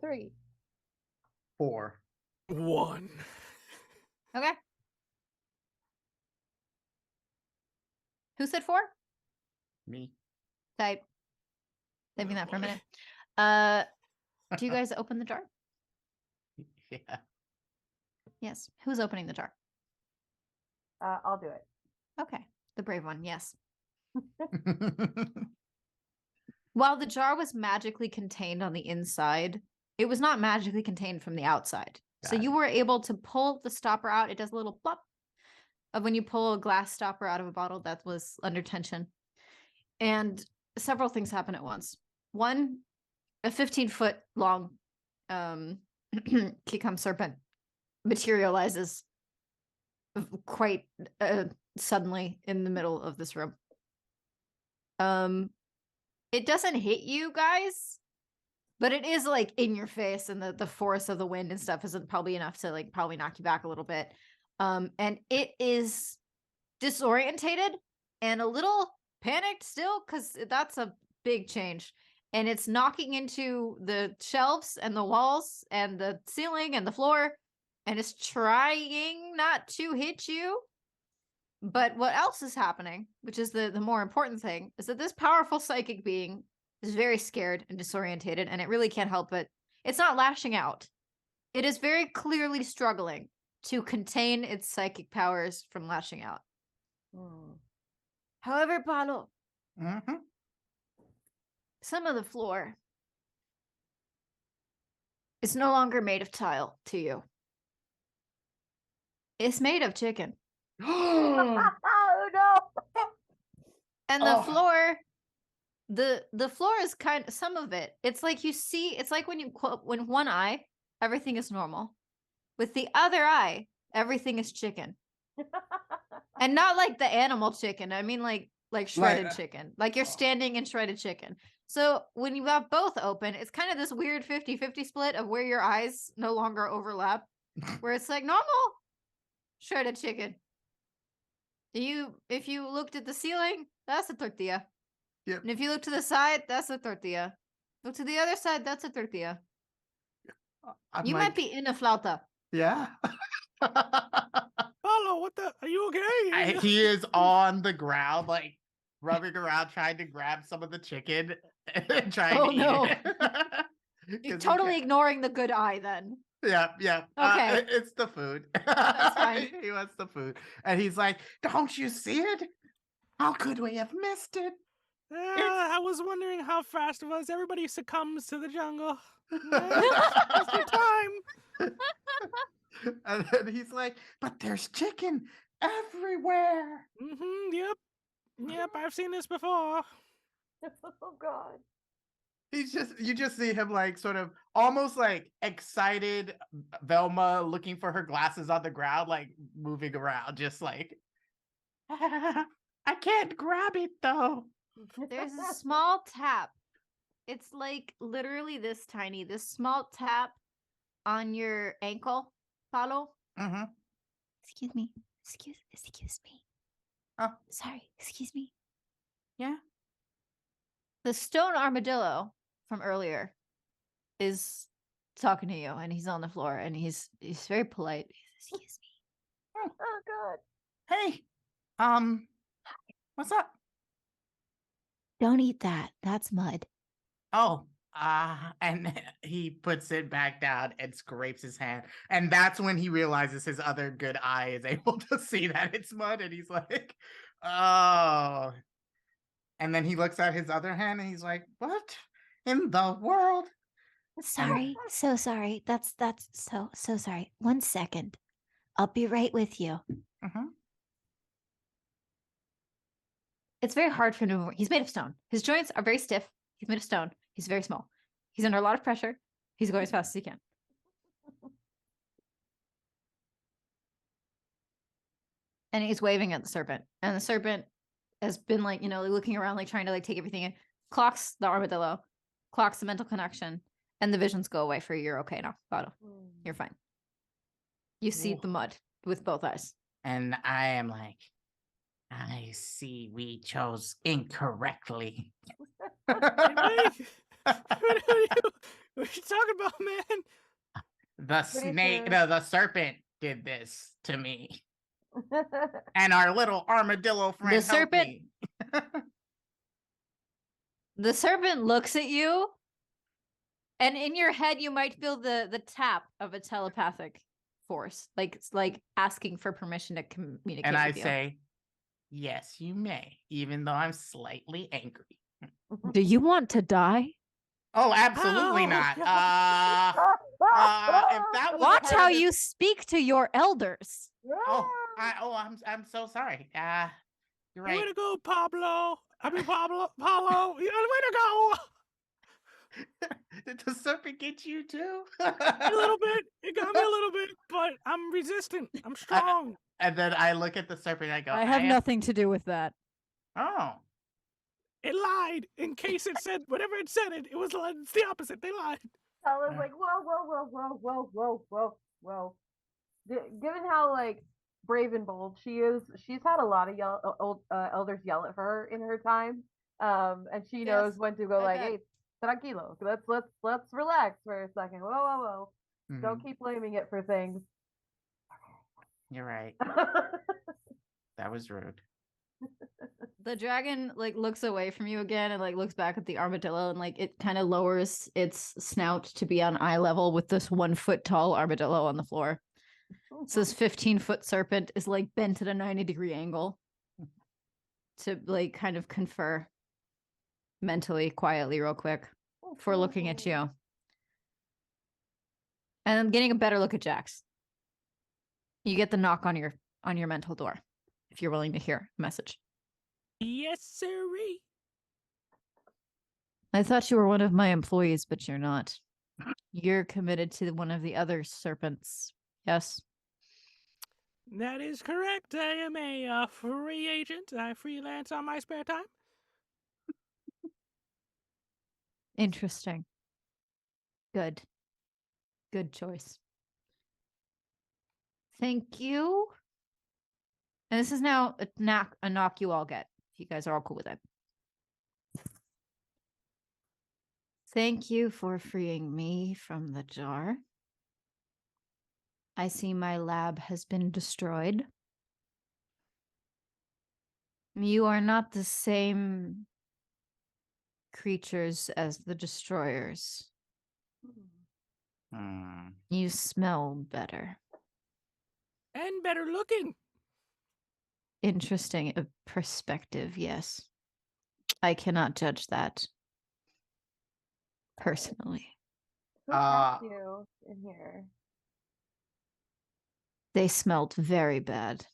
3. 4. 1. Okay. Who said 4? Me. Type. Saving Oh, that for a boy. minute. Do you guys open the jar? Yeah. Yes. Who's opening the jar? I'll do it. Okay. The brave one. Yes. While the jar was magically contained on the inside, it was not magically contained from the outside. So Got you it. were able to pull the stopper out. It does a little plop of when you pull a glass stopper out of a bottle that was under tension. And several things happen at once. One, a 15-foot long Kikam serpent materializes quite suddenly in the middle of this room. It doesn't hit you guys, but it is like in your face, and the force of the wind and stuff isn't probably enough to like probably knock you back a little bit. And it is disorientated and a little panicked still, because that's a big change. And it's knocking into the shelves and the walls and the ceiling and the floor, and it's trying not to hit you. But what else is happening, which is the more important thing, is that this powerful psychic being is very scared and disorientated, and it really can't help it. It's not lashing out. It is very clearly struggling to contain its psychic powers from lashing out. However, Palo, Mm-hmm. some of the floor is no longer made of tile to you. It's made of chicken. Oh no! And the Oh. floor, the floor is kind of, some of it, it's like you see, it's like when when one eye, everything is normal. With the other eye, everything is chicken. And not like the animal chicken. I mean like shredded chicken. Like you're standing in shredded chicken. So when you have both open, it's kind of this weird 50-50 split of where your eyes no longer overlap. Where it's like normal shredded chicken. If you looked at the ceiling, that's a tortilla. Yep. And if you look to the side, that's a tortilla. Look to the other side, that's a tortilla. I'm You like, might be in a flauta. yeah. Palo, what the? Are you okay? He is on the ground, like rubbing around, trying to grab some of the chicken and trying Oh, to no. eat it. You're 'Cause he totally can't- ignoring the good eye then. Yeah, yeah. Okay. It's the food. That's fine. He wants the food. And he's like, don't you see it? How could we have missed it? I was wondering how fast it was. Everybody succumbs to the jungle. It's their time. And then he's like, but there's chicken everywhere. Mm-hmm. Yep. I've seen this before. Oh god. You just see him like sort of almost like excited Velma looking for her glasses on the ground, like moving around, just like, I can't grab it though. There's a small tap. It's like literally this tiny, this small tap on your ankle, Palo. Mm-hmm. Excuse me. Excuse me. Oh. Sorry. Excuse me. Yeah. The stone armadillo from earlier is talking to you, and he's on the floor, and he's very polite. Excuse me. Oh god. Hey, what's up? Don't eat that. That's mud. Oh, and he puts it back down and scrapes his hand. And that's when he realizes his other good eye is able to see that it's mud. And he's like, oh. And then he looks at his other hand and he's like, what in the world? Sorry. So sorry. That's so sorry. 1 second. I'll be right with you. Mm-hmm. It's very hard for him to move. He's made of stone. His joints are very stiff. He's made of stone. He's very small. He's under a lot of pressure. He's going as fast as he can. And he's waving at the serpent. And the serpent has been like, looking around, like trying to like take everything in. Clocks the armadillo, clocks the mental connection, and the visions go away for you. You're okay now, Palo. You're fine. You see the mud with both eyes. And I am like, I see we chose incorrectly. Wait. What are you talking about, man? The snake, sure. the serpent did this to me. And our little armadillo friend The serpent- helped me. The serpent looks at you, and in your head, you might feel the tap of a telepathic force, like it's like asking for permission to communicate. And I with you. say, yes, you may, even though I'm slightly angry. Do you want to die? Oh, absolutely Oh, not. God. If that was Watch part how of the- you speak to your elders. I'm so sorry. You're Way right. to go, Pablo. Pablo. Way to go. Did the serpent get you too? A little bit. It got me a little bit, but I'm resistant. I'm strong. And then I look at the serpent and I go, I have nothing to do with that. Oh. It lied in case it said whatever it said. It was it's the opposite. They lied. Tala's like, whoa. Given how like brave and bold she is, she's had a lot of elders yell at her in her time, and she knows Yes, when to go I like, bet. hey, tranquilo, let's relax for a second. Whoa. Don't keep blaming it for things. You're right. That was rude. The dragon like looks away from you again and like looks back at the armadillo and like it kind of lowers its snout to be on eye level with this 1 foot tall armadillo on the floor. So this 15-foot serpent is like bent at a 90-degree angle to like kind of confer mentally, quietly, real quick before looking at you. And I'm getting a better look at Jax. You get the knock on your mental door if you're willing to hear a message. Yes, sirree. I thought you were one of my employees, but you're not. You're committed to one of the other serpents. Yes? That is correct. I am a free agent. I freelance on my spare time. Interesting. Good. Good choice. Thank you. And this is now a knock you all get. If you guys are all cool with it. Thank you for freeing me from the jar. I see my lab has been destroyed. You are not the same creatures as the destroyers. You smell better. And better looking. Interesting perspective, yes. I cannot judge that personally. Who trapped you in here? They smelled very bad.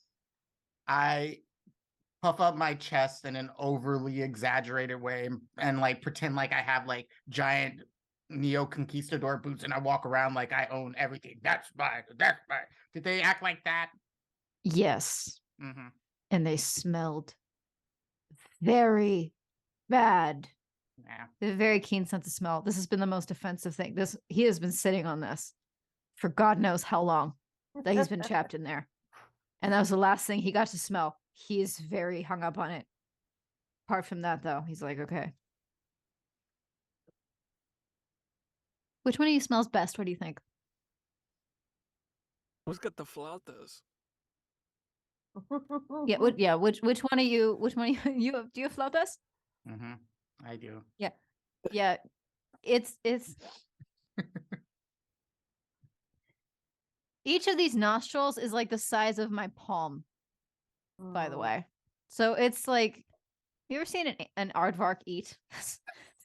I puff up my chest in an overly exaggerated way and like pretend like I have like giant Neo Conquistador boots and I walk around like I own everything. That's mine. Did they act like that? Yes. Mm-hmm. And they smelled very bad. Yeah. They have a very keen sense of smell. This has been the most offensive thing. He has been sitting on this for God knows how long that he's been trapped in there. And that was the last thing he got to smell. He is very hung up on it. Apart from that, though, he's like, okay. Which one of you smells best? What do you think? Who's got the flautas? Yeah, which one of you do you have flautas? Mm-hmm. I do. Yeah. It's each of these nostrils is like the size of my palm, by the way. So it's like, you ever seen an aardvark eat? It's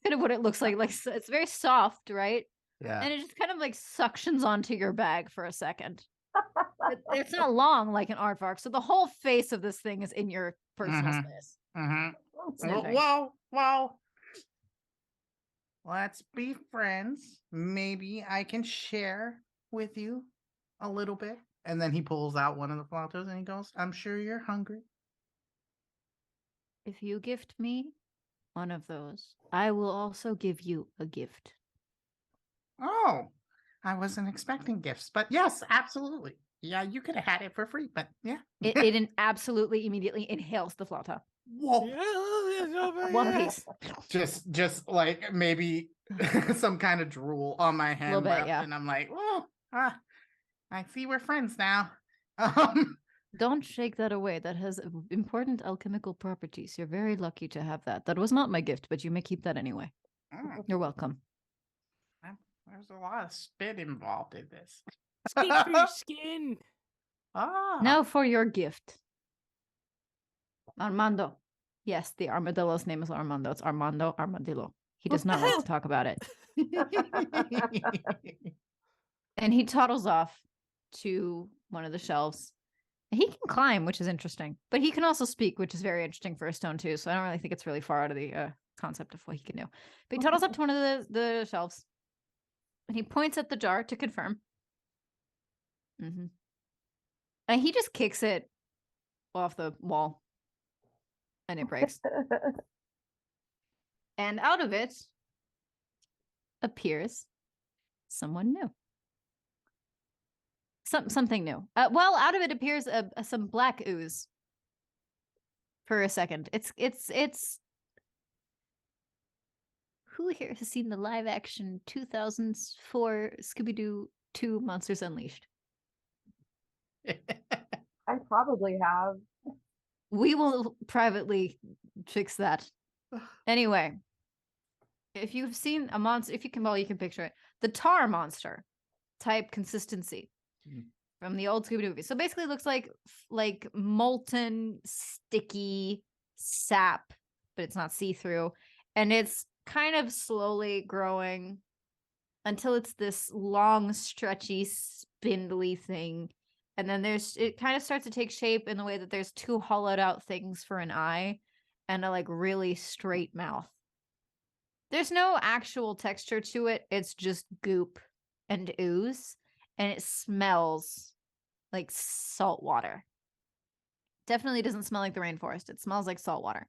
kind of what it looks like. Like it's very soft, right? Yeah. And it just kind of like suctions onto your bag for a second. It's not long like an aardvark, so the whole face of this thing is in your personal space. Sniffing. Well, let's be friends. Maybe I can share with you a little bit. And then he pulls out one of the flautas and he goes, I'm sure you're hungry. If you gift me one of those, I will also give you a gift. Oh, I wasn't expecting gifts, but yes, absolutely. Yeah, you could have had it for free, but yeah. It absolutely immediately inhales the flauta. Whoa. Yeah, One piece. Just like maybe some kind of drool on my hand bit, left, yeah. and I'm like, well, I see we're friends now. Don't shake that away. That has important alchemical properties. You're very lucky to have that. That was not my gift, but you may keep that anyway. You're welcome. There's a lot of spit involved in this. It's good for your skin. Now for your gift. Armando. Yes, the armadillo's name is Armando. It's Armando Armadillo. He does not like to talk about it. And he toddles off to one of the shelves. He can climb, which is interesting, but he can also speak, which is very interesting for a stone too. So I don't really think it's really far out of the concept of what he can do. But he toddles up to one of the shelves, and he points at the jar to confirm. And he just kicks it off the wall, and it breaks. And out of it appears someone new. Something new. Well, out of it appears some black ooze. For a second, it's. Who here has seen the live action 2004 Scooby-Doo 2 Monsters Unleashed? I probably have. We will privately fix that. Anyway, if you've seen a monster, if you can, well, you can picture it. The tar monster type consistency from the old Scooby-Doo movie. So basically it looks like molten, sticky sap, but it's not see-through. And it's kind of slowly growing until it's this long, stretchy, spindly thing. And then it kind of starts to take shape in the way that there's two hollowed out things for an eye and a like really straight mouth. There's no actual texture to it. It's just goop and ooze, and it smells like salt water. Definitely doesn't smell like the rainforest. It smells like salt water.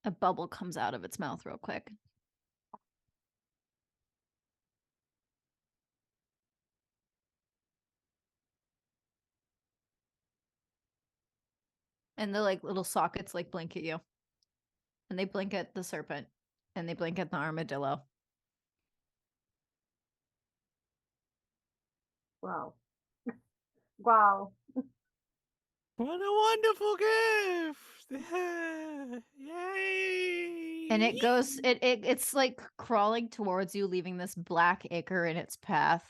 A bubble comes out of its mouth real quick. And the like little sockets like blink at you. And they blink at the serpent. And they blink at the armadillo. Wow. Wow. What a wonderful gift! Yay! And it goes, it's like crawling towards you, leaving this black ichor in its path.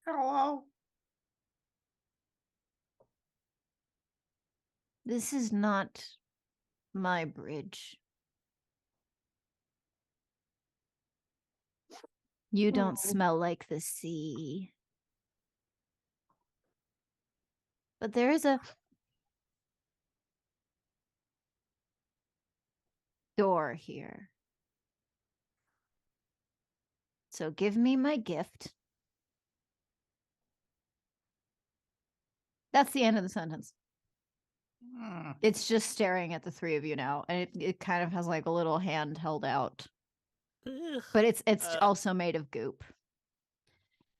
Hello. This is not my bridge. You don't smell like the sea. But there is a door here. So give me my gift. That's the end of the sentence. It's just staring at the three of you now, and it kind of has like a little hand held out. Ugh. But it's also made of goop.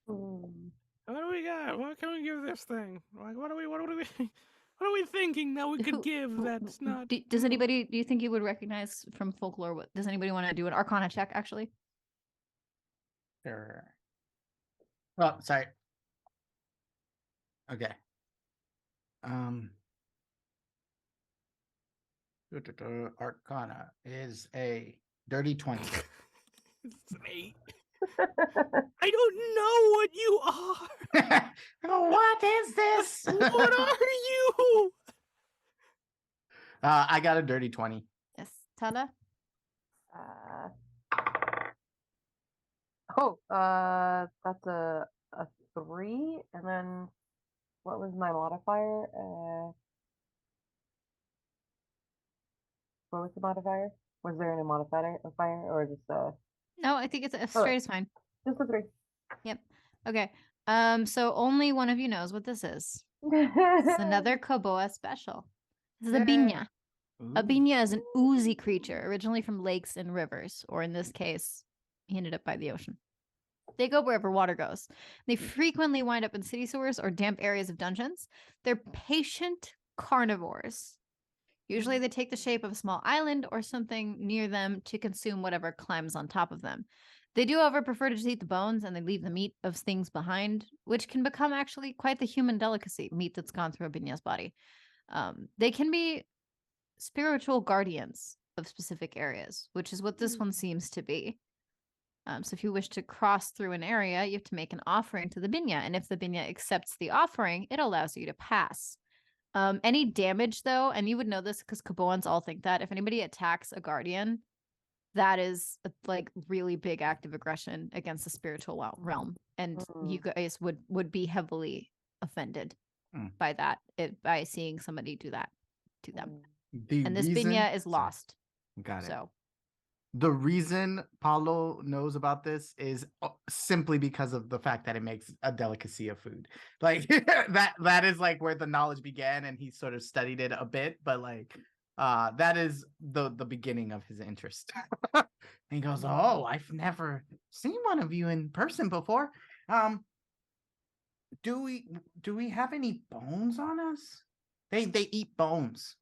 What do we got? What can we give this thing? Like, what are we thinking that we could give that's not? Does anybody? Do you think you would recognize from folklore? What does anybody want to do an Arcana check? Actually, Sure. Oh, sorry. Okay. Arcana is a dirty 20. It's an 8. I don't know what you are. What is this? What are you? I got a dirty 20. yes, Tala. That's a 3, and then what was my modifier? What was the modifier? Was there any modifier or just No, I think it's a straight is fine. just a 3? Yep. Okay. So only one of you knows what this is. It's another Koboa special. This is a binya. A binya is an oozy creature, originally from lakes and rivers, or in this case, he ended up by the ocean. They go wherever water goes. They frequently wind up in city sewers or damp areas of dungeons. They're patient carnivores. Usually they take the shape of a small island or something near them to consume whatever climbs on top of them. They do, however, prefer to just eat the bones, and they leave the meat of things behind, which can become actually quite the human delicacy, meat that's gone through a binya's body. They can be spiritual guardians of specific areas, which is what this one seems to be. So if you wish to cross through an area, you have to make an offering to the binya, and if the binya accepts the offering, it allows you to pass. Any damage, though, and you would know this because Koboans all think that if anybody attacks a guardian, that is a, like, really big act of aggression against the spiritual realm, and you guys would be heavily offended by that, by seeing somebody do that to them. And this binya is lost. Got it. So the reason Palo knows about this is simply because of the fact that it makes a delicacy of food. Like that is like where the knowledge began, and he sort of studied it a bit, but like that is the beginning of his interest. And he goes, "Oh, I've never seen one of you in person before. Do we have any bones on us?" They eat bones,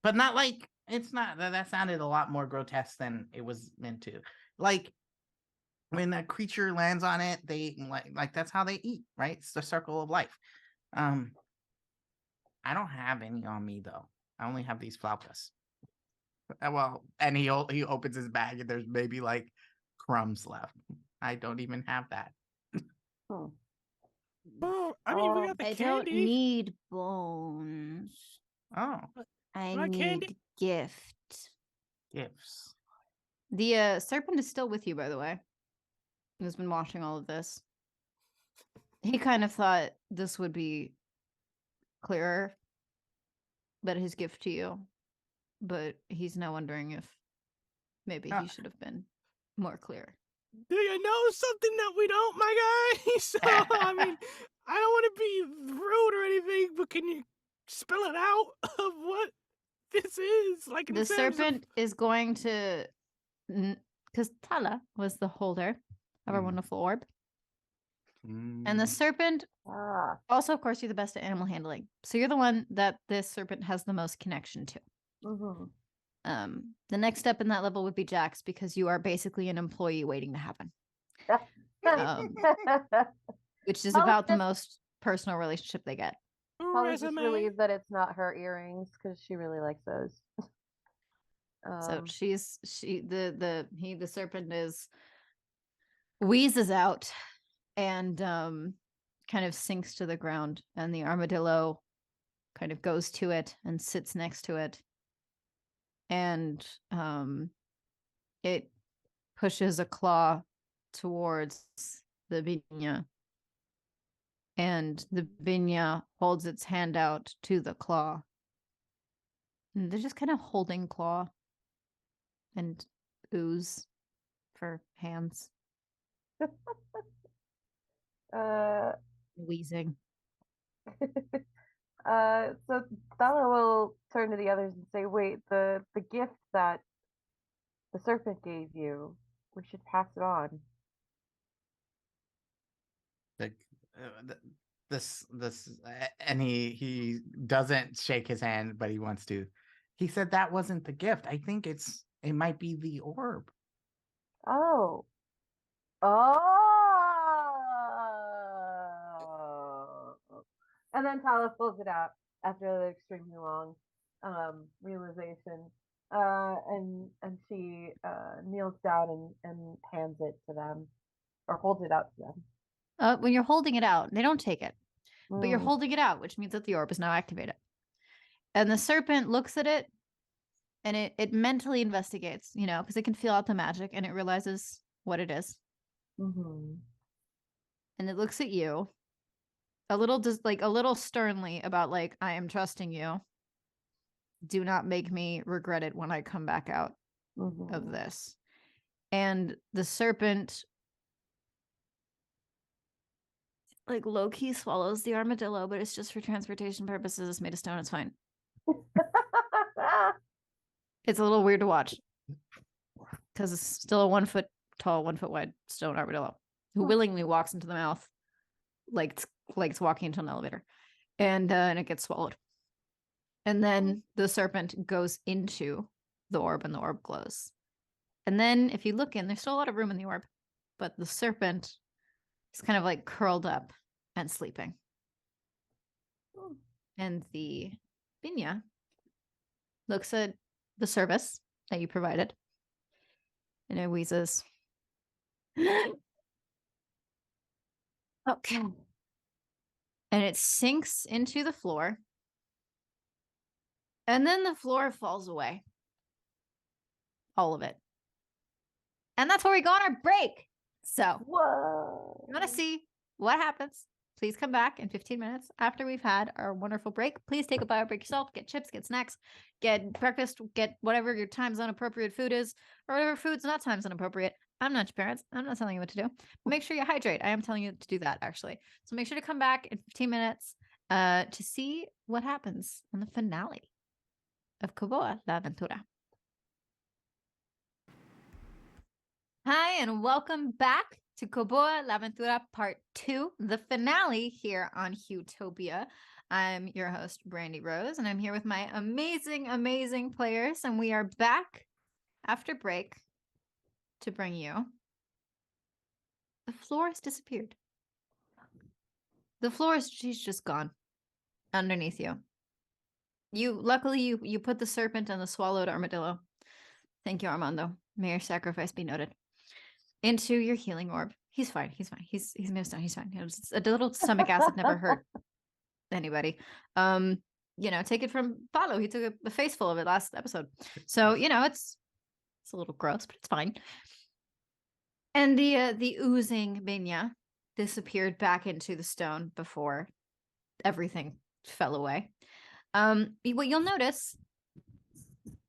but not like, it's not that sounded a lot more grotesque than it was meant to. Like when a creature lands on it, they like that's how they eat, right? It's the circle of life. I don't have any on me though. I only have these flautas. Well, and he opens his bag and there's maybe like crumbs left. I don't even have that. Well, I mean, we got the I candy. don't need bones. Oh, I like need candy? gift. gifts. The serpent is still with you, by the way. Who's been watching all of this. He kind of thought this would be clearer, but his gift to you. But he's now wondering if maybe he should have been more clear. Do you know something that we don't, my guy? So, I mean, I don't want to be rude or anything, but can you spell it out of what this is? Like, in The terms serpent is going to, because Tala was the holder of our wonderful orb. And the serpent, also, of course, you're the best at animal handling. So you're the one that this serpent has the most connection to. The next step in that level would be Jax, because you are basically an employee waiting to happen. Which is about the most personal relationship they get. Probably just relieved that it's not her earrings because she really likes those. So the serpent wheezes out and kind of sinks to the ground, and the armadillo kind of goes to it and sits next to it, and it pushes a claw towards the binya, and the binya holds its hand out to the claw, and they're just kind of holding claw and ooze for hands. Wheezing. So Tala will turn to the others and say, "Wait, the gift that the serpent gave you, we should pass it on." This and he doesn't shake his hand, but he wants to. He said that wasn't the gift. I think it might be the orb. Oh. And then Tala pulls it out after an extremely long realization. And she kneels down and hands it to them, or holds it out to them. When you're holding it out, they don't take it, but you're holding it out, which means that the orb is now activated. And the serpent looks at it, and it mentally investigates, because it can feel out the magic, and it realizes what it is. And it looks at you a little sternly about, like, I am trusting you. Do not make me regret it when I come back out of this. And the serpent, like, low-key swallows the armadillo, but it's just for transportation purposes. It's made of stone. It's fine. It's a little weird to watch because it's still a 1 foot tall, 1 foot wide stone armadillo who willingly walks into the mouth like it's walking into an elevator, and it gets swallowed. And then the serpent goes into the orb and the orb glows. And then if you look in, there's still a lot of room in the orb, but the serpent is kind of like curled up and sleeping. And the Binya looks at the service that you provided and it wheezes. Okay. And it sinks into the floor. And then the floor falls away. All of it. And that's where we go on our break. So, Whoa. you want to see what happens? Please come back in 15 minutes after we've had our wonderful break. Please take a bio break yourself. Get chips, get snacks, get breakfast, get whatever your time zone appropriate food is, or whatever food's not time zone appropriate. I'm not your parents. I'm not telling you what to do. But make sure you hydrate. I am telling you to do that, actually. So make sure to come back in 15 minutes to see what happens on the finale of Koboa La Aventura. Hi, and welcome back to Koboa La Aventura Part 2, the finale here on Utopia. I'm your host, Brandy Rose, and I'm here with my amazing, amazing players, and we are back after break to bring you... The floor has disappeared. The floor is she's just gone underneath you. Luckily, you put the serpent and the swallowed armadillo. Thank you, Armando. May your sacrifice be noted. Into your healing orb. He's fine. He's fine. He's moved on. He's fine. A little stomach acid never hurt anybody. Take it from Palo. He took a face full of it last episode. So, it's a little gross, but it's fine. And the oozing Binya disappeared back into the stone before everything fell away. What you'll notice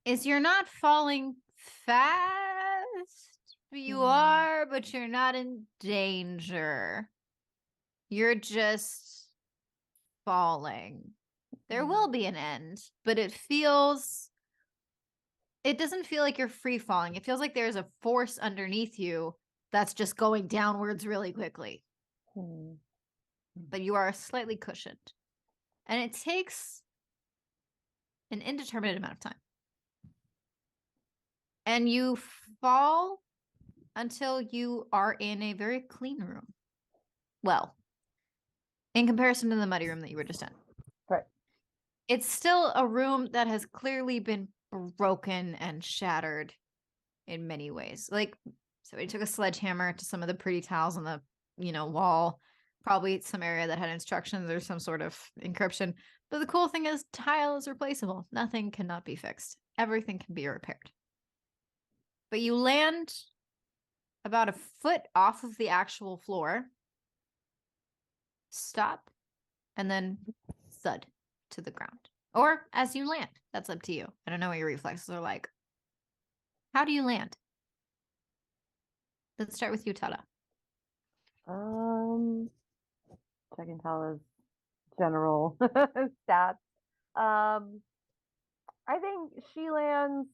is you're not falling fast. You are, but you're not in danger. You're just falling. There will be an end, but it doesn't feel like you're free falling. It feels like there's a force underneath you that's just going downwards really quickly. But you are slightly cushioned. And it takes an indeterminate amount of time. And you fall until you are in a very clean room. Well, in comparison to the muddy room that you were just in. Right. It's still a room that has clearly been broken and shattered in many ways. Like, somebody took a sledgehammer to some of the pretty tiles on the, wall. Probably some area that had instructions or some sort of encryption. But the cool thing is tile is replaceable. Nothing cannot be fixed. Everything can be repaired. But you land about a foot off of the actual floor, stop, and then thud to the ground. Or as you land. That's up to you. I don't know what your reflexes are like. How do you land? Let's start with you, Tala. Checking Tala's general stats. I think she lands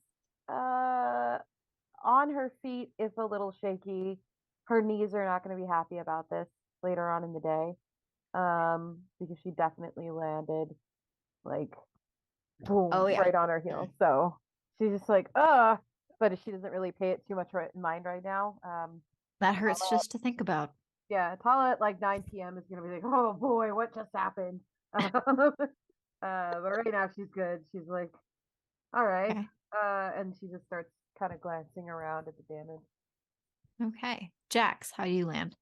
on her feet is a little shaky. Her knees are not going to be happy about this later on in the day. Because she definitely landed like boom, right on her heels. So she's just like, but she doesn't really pay it too much mind right now. That hurts just to think about. Yeah, Tala at like 9 p.m. is going to be like, oh boy, what just happened? But right now she's good. She's like, all right. Okay. And she just starts kind of glancing around at the damage. Okay. Jax, how do you land?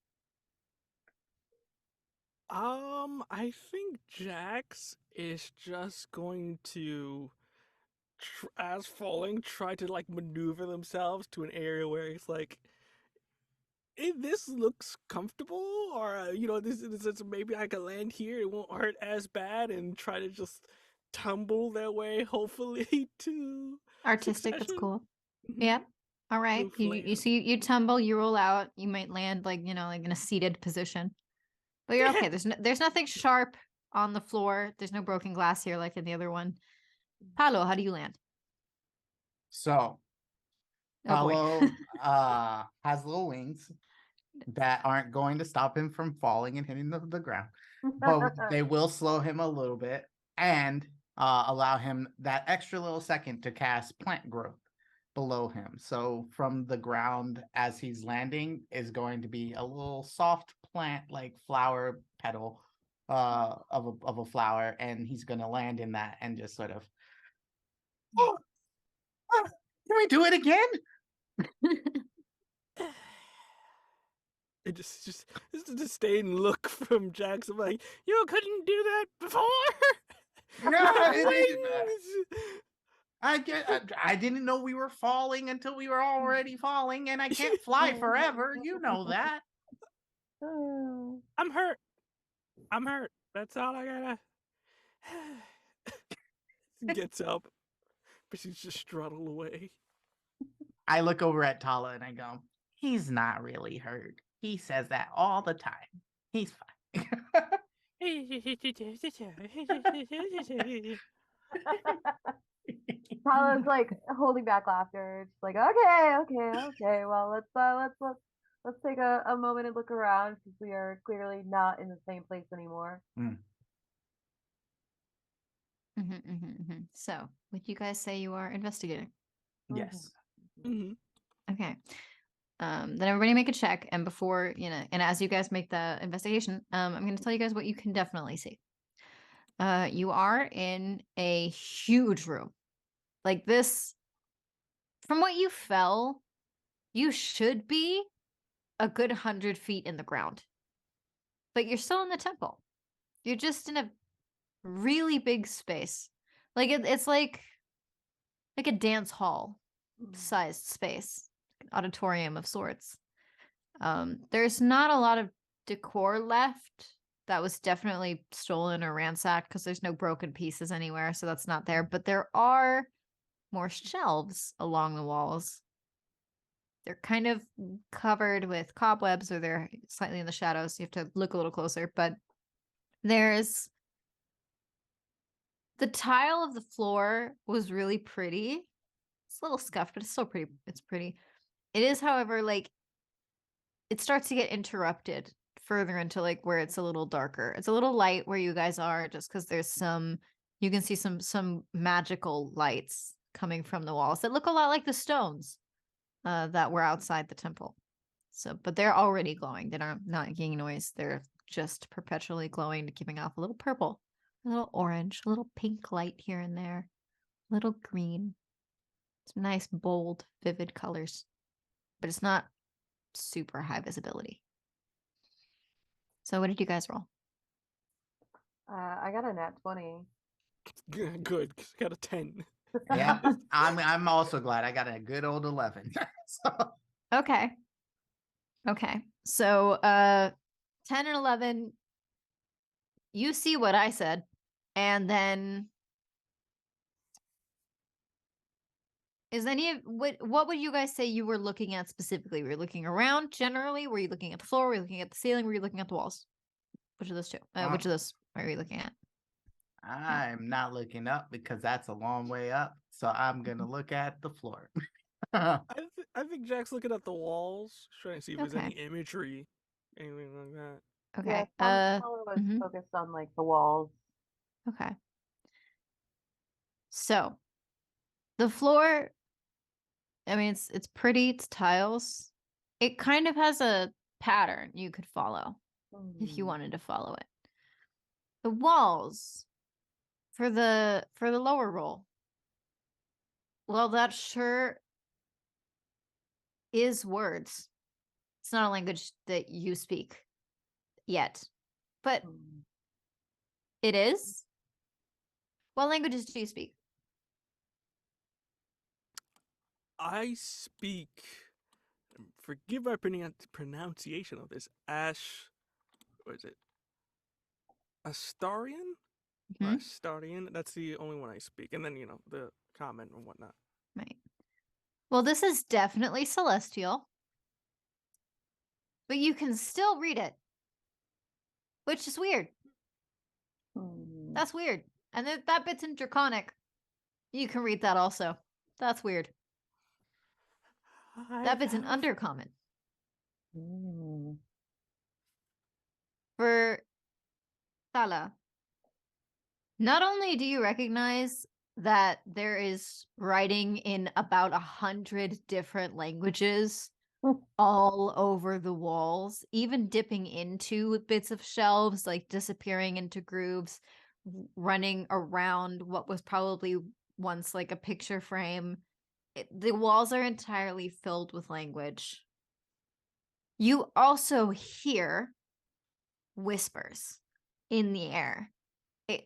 I think Jax is just going to, as falling, try to like maneuver themselves to an area where it's like, this looks comfortable, or this maybe I can land here. It won't hurt as bad, and try to just tumble their way, hopefully, to artistic. succession. That's cool. Yeah. All right. You tumble, you roll out. You might land like in a seated position, but you're okay. There's nothing sharp on the floor. There's no broken glass here like in the other one. Palo, how do you land? So, Palo has little wings that aren't going to stop him from falling and hitting the ground, but they will slow him a little bit. And allow him that extra little second to cast plant growth below him. So from the ground as he's landing is going to be a little soft plant like flower petal of a flower, and he's going to land in that and just sort of can we do it again? It just a disdain look from Jax. I'm like, you couldn't do that before. No, Wings! I didn't know we were falling until we were already falling, and I can't fly forever. You know that. I'm hurt. That's all I gotta. Gets up, but she's just struttle away. I look over at Tala and I go, he's not really hurt. He says that all the time. He's fine. Tala's like holding back laughter. It's like, okay. Well, let's take a moment and look around because we are clearly not in the same place anymore. So, would you guys say you are investigating? Yes. Okay. Then everybody make a check, and before and as you guys make the investigation, I'm going to tell you guys what you can definitely see. You are in a huge room, like this. From what you fell, you should be a good 100 feet in the ground, but you're still in the temple. You're just in a really big space, like it's like a dance hall sized space, auditorium of sorts. There's not a lot of decor left. That was definitely stolen or ransacked because there's no broken pieces anywhere, so that's not there. But there are more shelves along the walls. They're kind of covered with cobwebs, or they're slightly in the shadows. You have to look a little closer, but there's the tile of the floor was really pretty. It's a little scuffed, but it's still pretty. It's pretty. It is, however, like it starts to get interrupted further into like where it's a little darker. It's a little light where you guys are, just because there's you can see some magical lights coming from the walls that look a lot like the stones that were outside the temple. So, but they're already glowing. They're not making noise. They're just perpetually glowing, giving off a little purple, a little orange, a little pink light here and there, a little green. Some nice, bold, vivid colors, but it's not super high visibility. So what did you guys roll? I got a nat 20. Good, 'cause I got a 10. Yeah, I'm also glad I got a good old 11. So. Okay. So 10 and 11, you see what I said, and then is any of what would you guys say you were looking at specifically? Were you looking around generally? Were you looking at the floor? Were you looking at the ceiling? Were you looking at the walls? Which of those two? Which of those are you looking at? I'm not looking up because that's a long way up. So I'm going to look at the floor. I think Jack's looking at the walls, trying to see if there's any imagery, anything like that. Okay. Yeah, Palo was focused on like the walls. Okay. So the floor, I mean, it's pretty. It's tiles. It kind of has a pattern you could follow if you wanted to follow it. The walls for the lower roll. Well, that sure is words. It's not a language that you speak yet, but it is. What languages do you speak? I speak, forgive my pronunciation of this, what is it? Astarian? Astarian, that's the only one I speak. And then, the common and whatnot. Right. Well, this is definitely celestial, but you can still read it, which is weird. That's weird. And that bit's in Draconic. You can read that also. That's weird. That bit's in Undercommon. For Tala, Not only do you recognize that there is writing in about 100 different languages all over the walls, even dipping into bits of shelves, like disappearing into grooves, running around what was probably once like a picture frame. The walls are entirely filled with language. You also hear whispers in the air.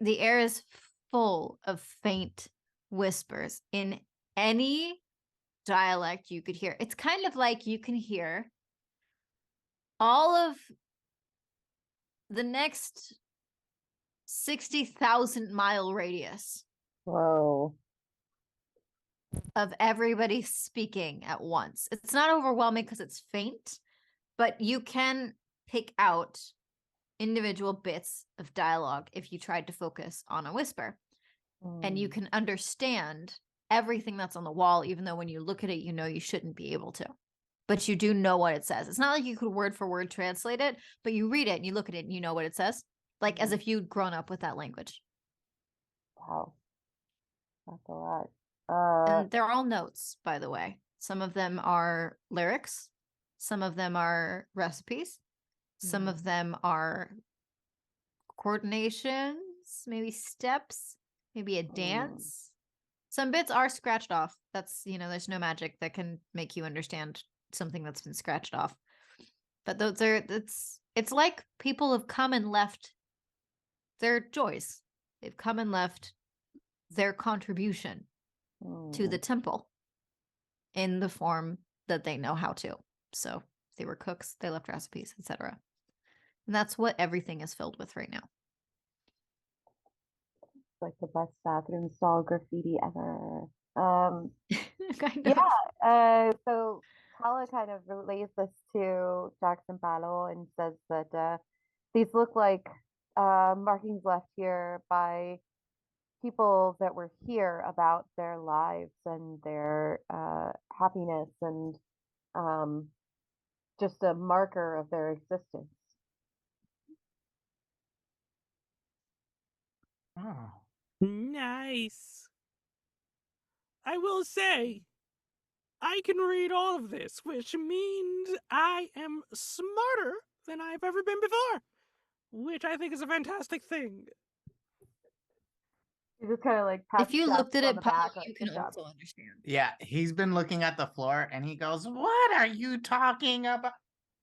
The air is full of faint whispers in any dialect you could hear. It's kind of like you can hear all of the next 60,000-mile radius Whoa. of everybody speaking at once. It's not overwhelming because it's faint, but you can pick out individual bits of dialogue if you tried to focus on a whisper. And you can understand everything that's on the wall, even though when you look at it, you know you shouldn't be able to. But you do know what it says. It's not like you could word for word translate it, but you read it and you look at it and you know what it says. Like as if you'd grown up with that language. Wow. That's a lot. And they're all notes, by the way. Some of them are lyrics. Some of them are recipes. Some of them are coordinations, maybe steps, maybe a dance. Some bits are scratched off. That's, there's no magic that can make you understand something that's been scratched off. But it's like people have come and left their joys. They've come and left their contribution to the temple in the form that they know how to. So if they were cooks, they left recipes, etc. And that's what everything is filled with right now. It's like the best bathroom stall graffiti ever. Kind of. Yeah. So Tala kind of relays this to Jackson Palo and says that these look like markings left here by people that were here about their lives and their happiness and just a marker of their existence. Oh. Nice. I will say, I can read all of this, which means I am smarter than I've ever been before, which I think is a fantastic thing. You just kind of like if you looked at it, Palo, you can also understand. Yeah, he's been looking at the floor and he goes, "What are you talking about?"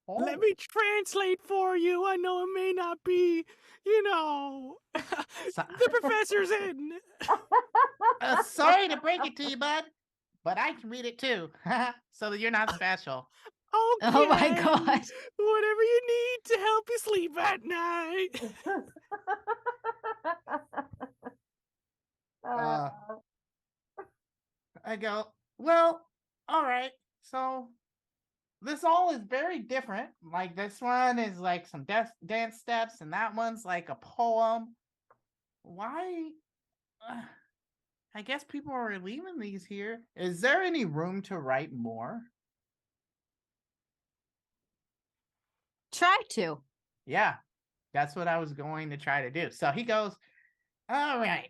Oh. Let me translate for you. I know it may not be, the professor's in. Sorry to break it to you, bud, but I can read it too. So that you're not special. Okay. Oh my god. Whatever you need to help you sleep at night. I go, well, all right. So this all is very different. Like this one is like some dance steps, and that one's like a poem. Why? I guess people are leaving these here. Is there any room to write more? Try to. Yeah, that's what I was going to try to do. So he goes, all right.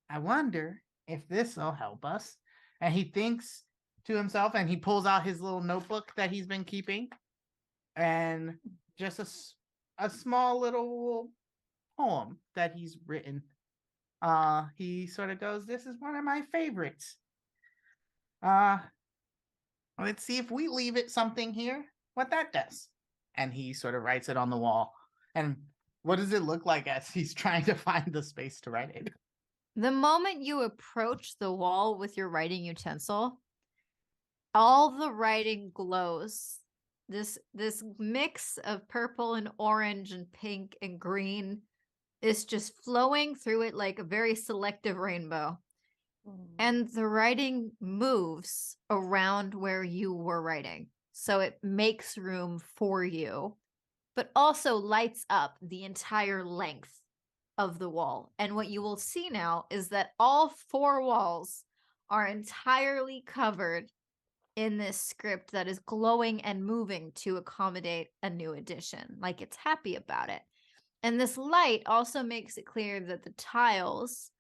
I wonder if this will help us. And he thinks to himself and he pulls out his little notebook that he's been keeping and just a small little poem that he's written. He sort of goes, this is one of my favorites. Let's see if we leave it something here, what that does. And he sort of writes it on the wall. And what does it look like as he's trying to find the space to write it? The moment you approach the wall with your writing utensil, all the writing glows. This mix of purple and orange and pink and green is just flowing through it like a very selective rainbow. And the writing moves around where you were writing. So it makes room for you, but also lights up the entire length of the wall. And what you will see now is that all 4 walls are entirely covered in this script that is glowing and moving to accommodate a new edition. Like it's happy about it. And this light also makes it clear that the tiles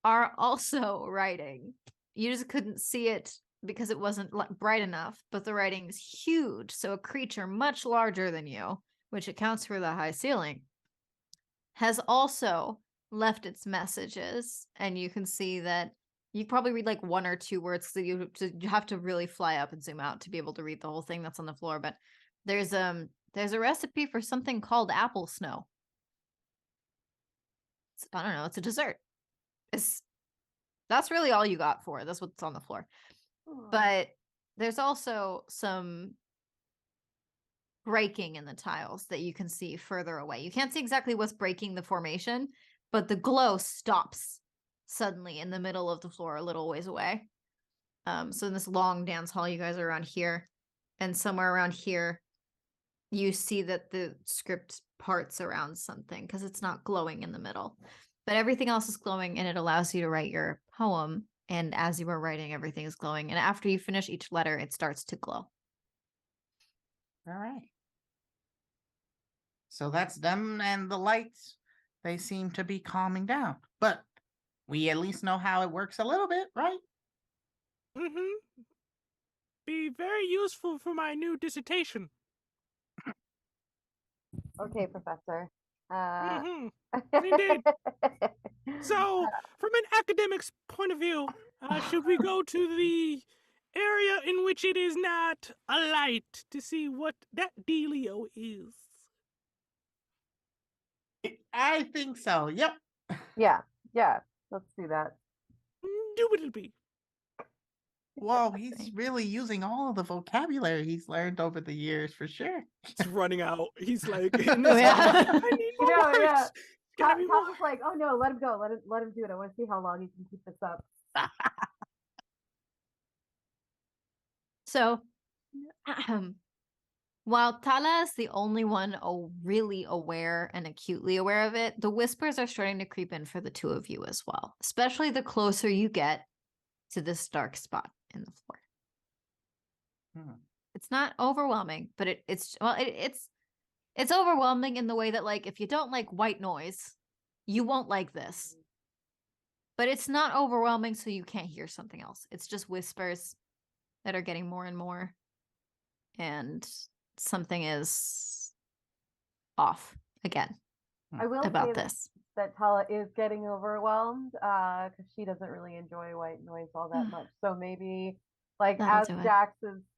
are also writing. You just couldn't see it because it wasn't bright enough, but the writing is huge. So a creature much larger than you, which accounts for the high ceiling, has also left its messages. And you can see that you probably read like one or two words, so you have to really fly up and zoom out to be able to read the whole thing that's on the floor. But there's a recipe for something called apple snow. I don't know, it's a dessert. That's really all you got for it. That's what's on the floor. But there's also some breaking in the tiles that you can see further away. You can't see exactly what's breaking the formation, but the glow stops suddenly in the middle of the floor a little ways away. So in this long dance hall, you guys are around here, and somewhere around here, you see that the script parts around something because it's not glowing in the middle. But everything else is glowing, and it allows you to write your poem. And as you were writing, everything is glowing. And after you finish each letter, it starts to glow. All right. So that's them, and the lights, they seem to be calming down. But we at least know how it works a little bit, right? Mm-hmm. Be very useful for my new dissertation. Okay, Professor. Mm-hmm. Indeed. So, from an academic's point of view, should we go to the area in which it is not a light to see what that dealio is? I think so. Yep. yeah, let's do that. Indubitably. Whoa, he's really using all of the vocabulary he's learned over the years for sure. He's running out. He's like, Yeah. I need more words. Yeah. Gotta be more. Tom's like, oh no, let him go. Let him do it. I want to see how long he can keep this up. So, while Tala is the only one really aware and acutely aware of it, the whispers are starting to creep in for the two of you as well, especially the closer you get to this dark spot in the floor. It's not overwhelming, but it's overwhelming in the way that, like, if you don't like white noise, you won't like this. But it's not overwhelming, so you can't hear something else. It's just whispers that are getting more and more, and something is off again. I will about say this. that Tala is getting overwhelmed because she doesn't really enjoy white noise all that much. So maybe, like, as Jax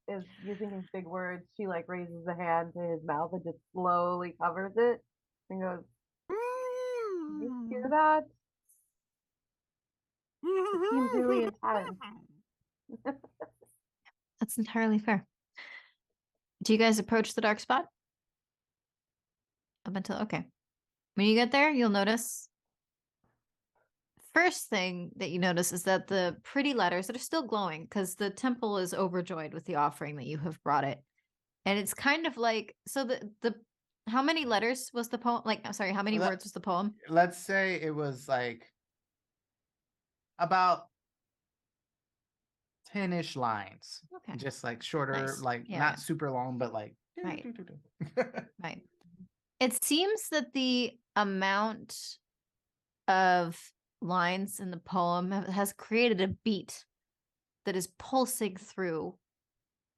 is using his big words, she like raises a hand to his mouth and just slowly covers it and goes, "Did you hear that? It seems really intense." That's entirely fair. Do you guys approach the dark spot? Up until, okay. When you get there, you'll notice. First thing that you notice is that the pretty letters that are still glowing, because the temple is overjoyed with the offering that you have brought it. And it's kind of like, so the how many letters was the poem? Like, I'm sorry, how many words was the poem? Let's say it was like about 10-ish lines. Okay. Just like shorter, Nice. like Yeah, not yeah. super long, but like Right. Right. It seems that the amount of lines in the poem has created a beat that is pulsing through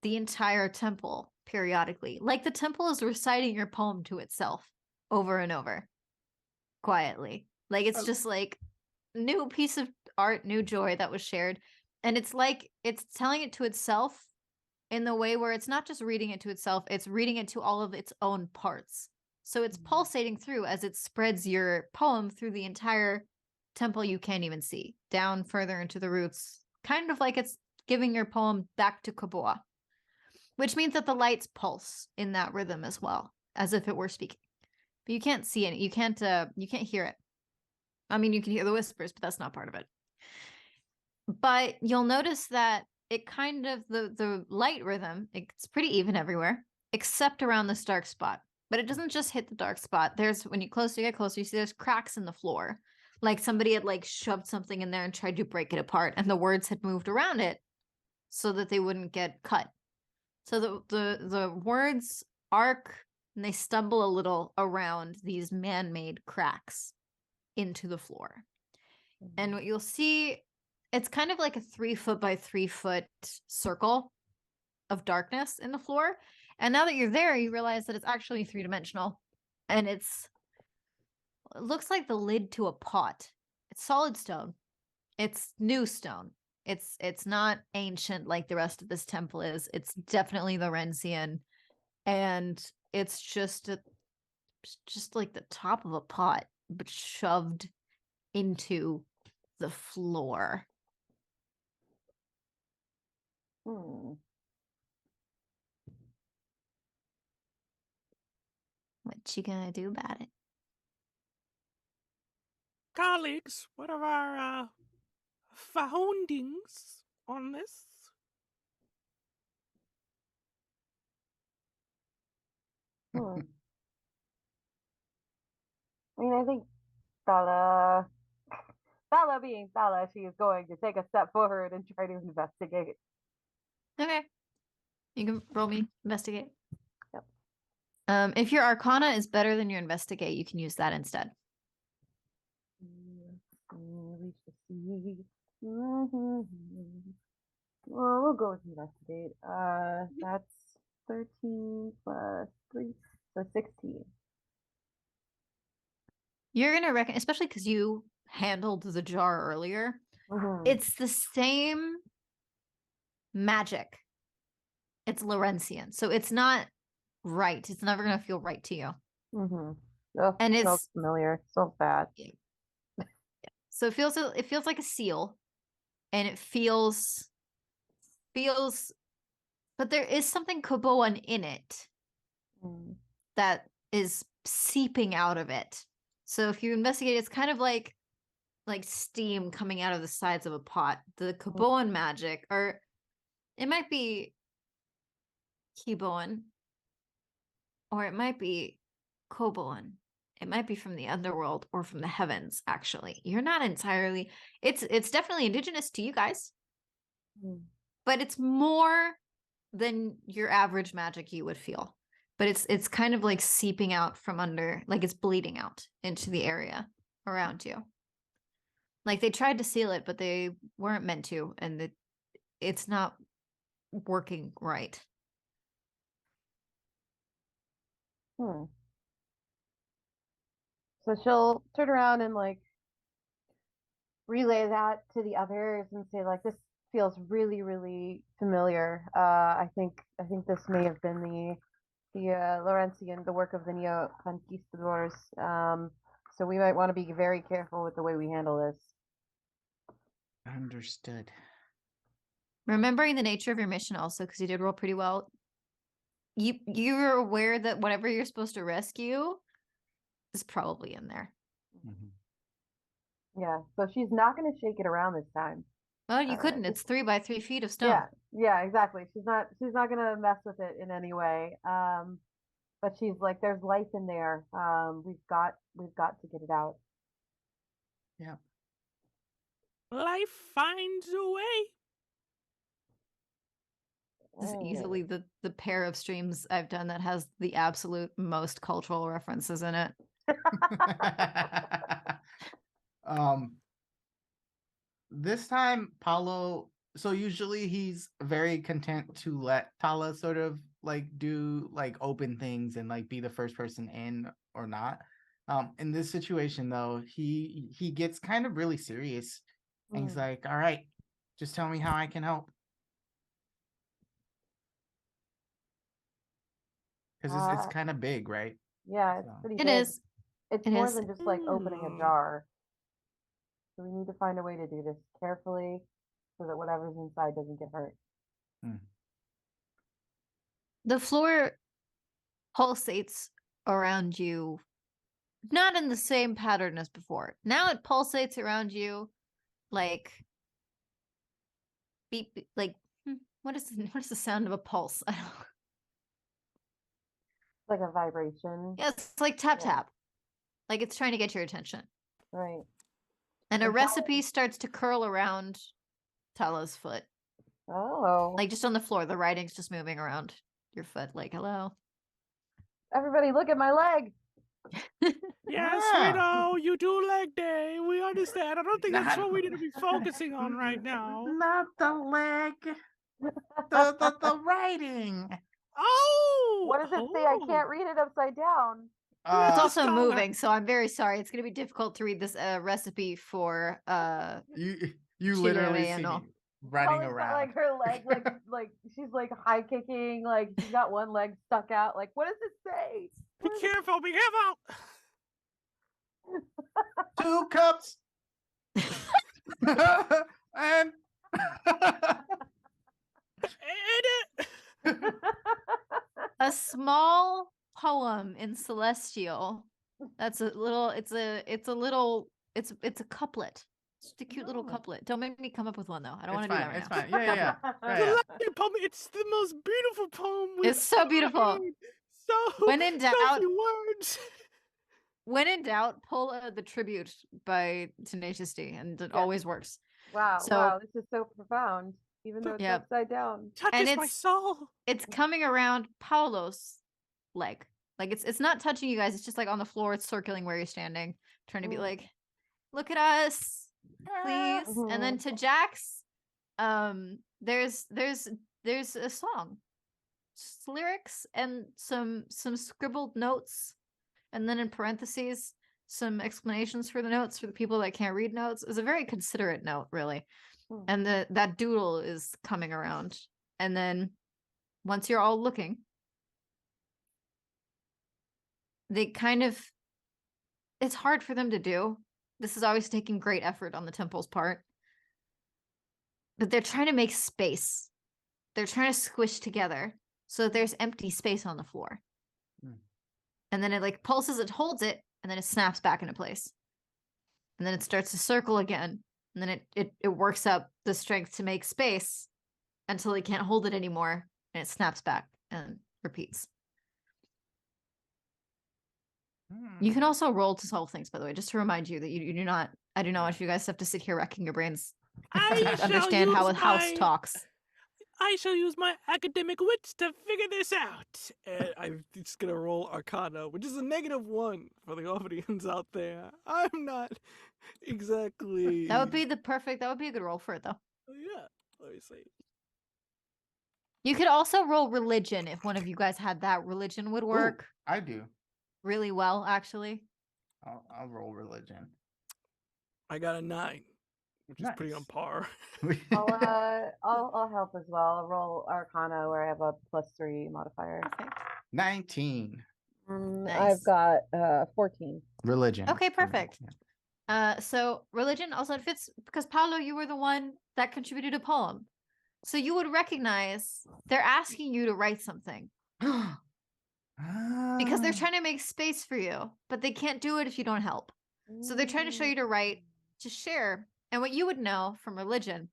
the entire temple periodically. Like the temple is reciting your poem to itself over and over, quietly. Like it's just like new piece of art, new joy that was shared. And it's like it's telling it to itself in the way where it's not just reading it to itself, it's reading it to all of its own parts. So it's pulsating through as it spreads your poem through the entire temple you can't even see, down further into the roots, kind of like it's giving your poem back to Koboa, which means that the lights pulse in that rhythm as well, as if it were speaking. But you can't see it. You can't hear it. I mean, you can hear the whispers, but that's not part of it. But you'll notice that it kind of, the light rhythm, it's pretty even everywhere, except around this dark spot. But it doesn't just hit the dark spot. When you get closer, you see there's cracks in the floor. Like somebody had like shoved something in there and tried to break it apart, and the words had moved around it so that they wouldn't get cut. So the words arc and they stumble a little around these man-made cracks into the floor. And what you'll see, it's kind of like a 3 foot by 3 foot circle of darkness in the floor. And now that you're there, you realize that it's actually 3-dimensional, and it looks like the lid to a pot. It's solid stone. It's new stone. It's not ancient like the rest of this temple is. It's definitely Laurentian, and it's just like the top of a pot, but shoved into the floor. Hmm. What you gonna do about it? Colleagues, what are our foundings on this? Hmm. I mean, I think Tala being Tala, she is going to take a step forward and try to investigate. Okay. You can roll me investigate. Yep. If your Arcana is better than your investigate, you can use that instead. Reach the sea. Well, we'll go with investigate. That's 13 plus 3, so 16. You're gonna reckon, especially because you handled the jar earlier. Mm-hmm. It's the same magic. It's Laurentian, so it's not right. It's never gonna feel right to you. Mm-hmm. Oh, And smells it's familiar. Smells bad. so it feels like a seal, and it feels, but there is something Koboan in it Mm. that is seeping out of it. So if you investigate, it's kind of like steam coming out of the sides of a pot. The Koboan magic, or it might be Kiboan, or it might be Koboan. It might be from the underworld or from the heavens, actually. You're not entirely, it's definitely indigenous to you guys, but it's more than your average magic you would feel. But it's kind of like seeping out from under, like it's bleeding out into the area around you. Like they tried to seal it, but they weren't meant to, and it's not working right. Hmm. So she'll turn around and like relay that to the others and say like, this feels really, really familiar. I think this may have been the Laurentian, the work of the Neo Conquistadors. So we might want to be very careful with the way we handle this. Understood. Remembering the nature of your mission also, because you did roll pretty well. You're aware that whatever you're supposed to rescue is probably in there. Mm-hmm. Yeah, so she's not going to shake it around this time. Well, you couldn't. It's 3 by 3 feet of stone. Yeah, exactly. She's not going to mess with it in any way. But she's like, there's life in there. We've got to get it out. Yeah. Life finds a way. This is easily the pair of streams I've done that has the absolute most cultural references in it. This time Palo, so usually he's very content to let Tala sort of like do like open things and like be the first person in or not. In this situation though, he gets kind of really serious and he's like, all right, just tell me how I can help. Because it's kind of big, right? Yeah, it's pretty big. It is. It's It more is. than just like opening a jar. So we need to find a way to do this carefully so that whatever's inside doesn't get hurt. The floor pulsates around you, not in the same pattern as before. Now it pulsates around you like beep, beep, like what is the sound of a pulse? I don't. Like a vibration. Yeah, it's like tap tap. Like it's trying to get your attention. Right. And a recipe starts to curl around Tala's foot. Oh. Like just on the floor. The writing's just moving around your foot, like hello. Everybody, look at my leg. Yes, Ah. we know you do leg day. We understand. I don't think that's Not- what we need to be focusing on right now. Not the leg. The writing. Oh, What does it say? I can't read it upside down. It's Let's also go. moving, so I'm very sorry. It's going to be difficult to read this recipe for you Chile literally see relleno. me running Holly's got, around. like her leg, like she's like high kicking, like she's got one leg stuck out. Like, what does it say? Be careful, be careful. 2 cups. And A small poem in Celestial. That's a little. It's a couplet. It's just a cute little Oh. couplet. Don't make me come up with one though. I don't it's want to do fine. that right It's now. fine. Yeah. The Yeah. Latin poem, it's the most beautiful poem we've It's so ever beautiful. heard. So When in so doubt, few words. when in doubt, pull the tribute by Tenacious D, and it Yeah. always works. Wow, So- wow, this is so profound, even though it's Yep. upside down. Touches my it's- soul. It's coming around Paulo's leg. Like it's not touching you guys. It's just like on the floor. It's circling where you're standing, trying to be Mm. like, look at us, please. And then to Jax, there's a song, just lyrics and some scribbled notes, and then in parentheses some explanations for the notes for the people that can't read notes. It's a very considerate note, really. Hmm. And that doodle is coming around, and then once you're all looking, they kind of, it's hard for them to do. This is always taking great effort on the temple's part. But they're trying to make space. They're trying to squish together so that there's empty space on the floor. Hmm. And then it like pulses, it holds it, and then it snaps back into place. And then it starts to circle again. And then it works up the strength to make space until it can't hold it anymore. And it snaps back and repeats. You can also roll to solve things, by the way, just to remind you that you do not, I do not want you guys to have to sit here racking your brains I to understand how a house talks. I shall use my academic wits to figure this out. And I'm just gonna roll Arcana, which is a -1 for the audience out there. I'm not exactly. That would be a good roll for it, though. Yeah. Let me see. You could also roll religion if one of you guys had that. Religion would work I do. really well, actually. I'll roll religion. I got a 9, which is pretty on Nice. par. I'll help as well. I'll roll Arcana where I have a +3 modifier. Perfect. 19. Nice. I've got 14. Religion. Okay, for me, perfect. yeah. So religion also fits because Palo, you were the one that contributed a poem. So you would recognize they're asking you to write something because they're trying to make space for you, but they can't do it if you don't help. So they're trying to show you to write, to share. And what you would know from religion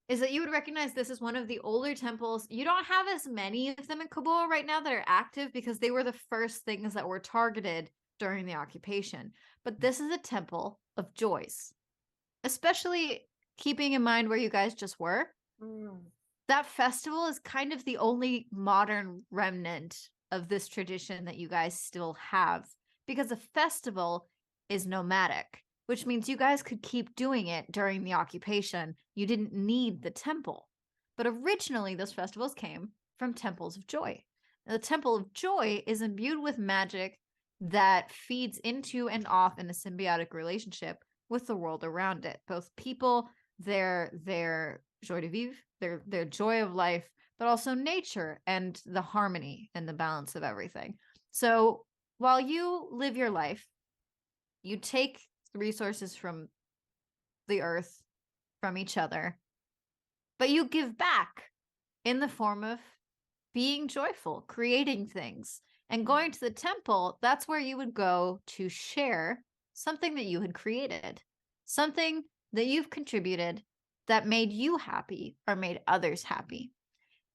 is that you would recognize this is one of the older temples. You don't have as many of them in Koboa right now that are active because they were the first things that were targeted during the occupation. But this is a temple of joys, especially keeping in mind where you guys just were. That festival is kind of the only modern remnant of this tradition that you guys still have, because a festival is nomadic, which means you guys could keep doing it during the occupation. You didn't need the temple. But originally, those festivals came from temples of joy. Now, the temple of joy is imbued with magic that feeds into and off in a symbiotic relationship with the world around it. Both people, their joie de vivre, their joy of life, but also nature and the harmony and the balance of everything. So while you live your life, you take resources from the earth, from each other, but you give back in the form of being joyful, creating things, and going to the temple. That's where you would go to share something that you had created, something that you've contributed that made you happy or made others happy.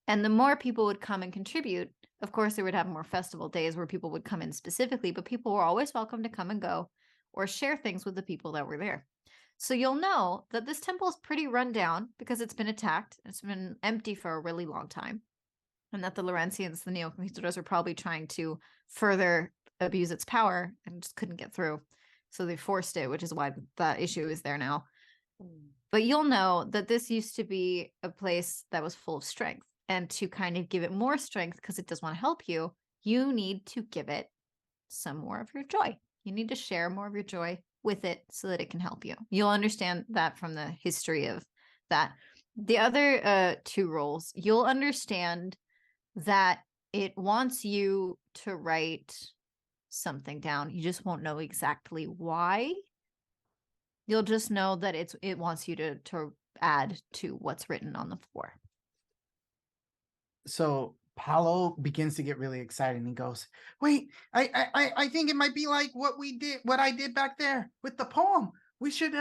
And the more people would come and contribute, of course, they would have more festival days where people would come in specifically, but people were always welcome to come and go or share things with the people that were there. So you'll know that this temple is pretty run down because it's been attacked. It's been empty for a really long time. and that the Laurentians, the Neo-Conquistadors, are probably trying to further abuse its power and just couldn't get through. So they forced it, which is why that issue is there now. But you'll know that this used to be a place that was full of strength. And to kind of give it more strength, because it does want to help you, you need to give it some more of your joy. You need to share more of your joy with it so that it can help you. You'll understand that from the history of that. The other two roles, you'll understand that it wants you to write something down. You just won't know exactly why. You'll just know that it wants you to add to what's written on the floor. So Palo begins to get really excited and he goes, wait, I think it might be like what I did back there with the poem. We should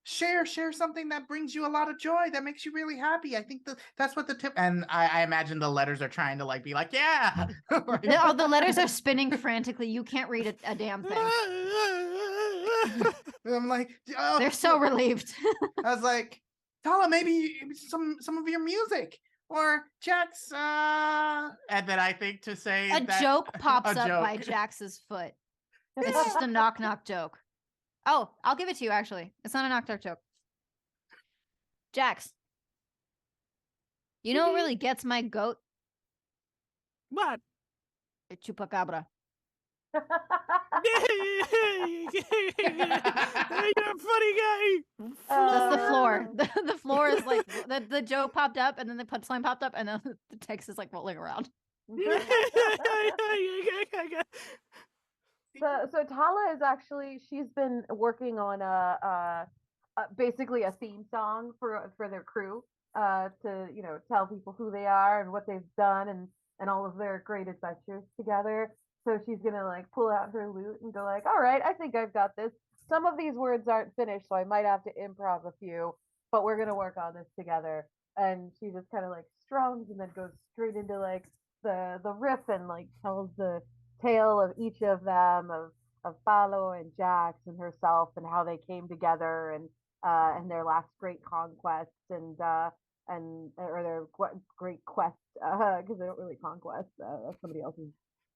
share something that brings you a lot of joy, that makes you really happy. I think that's what the tip. And I imagine the letters are trying to like be like, yeah. No, the letters are spinning frantically. You can't read a damn thing. I'm like, oh. They're so relieved. I was like, Tala, maybe some of your music. Or Jax, and then I think to say a that joke pops a up joke. by Jax's foot. It's just a knock joke. Oh, I'll give it to you, actually. It's not a knock joke. Jax, you know what really gets my goat? What? A chupacabra. You're a funny guy. That's the floor. The floor is like the joke popped up, and then the punchline popped up, and then the text is like rolling around. So Tala is actually, she's been working on basically a theme song for their crew to tell people who they are and what they've done and all of their great adventures together. So she's gonna like pull out her lute and go like, all right, I think I've got this. Some of these words aren't finished, so I might have to improv a few, but we're gonna work on this together. And she just kind of like strums and then goes straight into like the riff and like tells the tale of each of them, of Palo and Jax and herself and how they came together and their last great conquest and or their great quest because they don't really conquest. That's somebody else's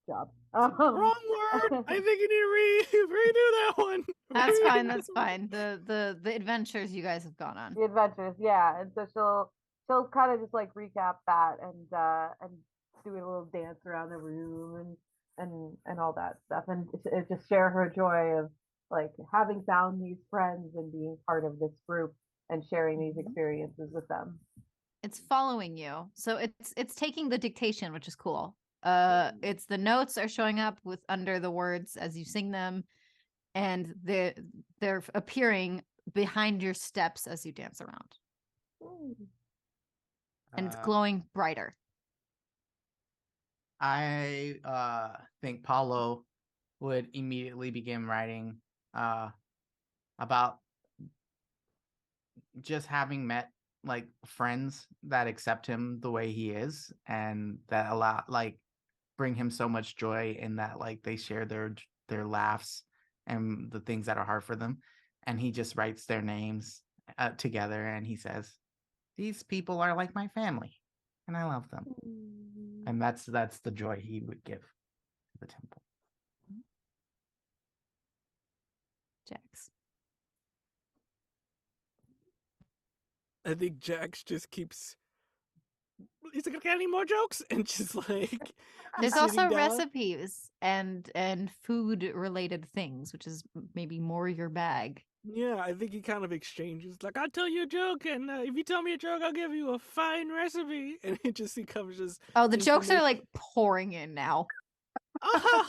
job. Wrong word. I think you need to redo that one. That's fine. That's fine. The adventures you guys have gone on. The adventures, yeah. And so she'll kind of just like recap that and do a little dance around the room and all that stuff and just share her joy of like having found these friends and being part of this group and sharing these experiences with them. It's following you, so it's taking the dictation, which is cool. It's the notes are showing up with under the words as you sing them, and they're appearing behind your steps as you dance around. And it's glowing brighter. I think Palo would immediately begin writing about just having met like friends that accept him the way he is and that bring him so much joy in that like they share their laughs and the things that are hard for them, and he just writes their names together and he says, these people are like my family and I love them. And that's the joy he would give to the temple. Jax. I think Jax just keeps. He's like, got any more jokes? And just like there's also recipes and food related things, which is maybe more your bag. Yeah, I think he kind of exchanges like, I'll tell you a joke, and if you tell me a joke, I'll give you a fine recipe. And he comes just. Oh, the jokes are like pouring in now. Oh,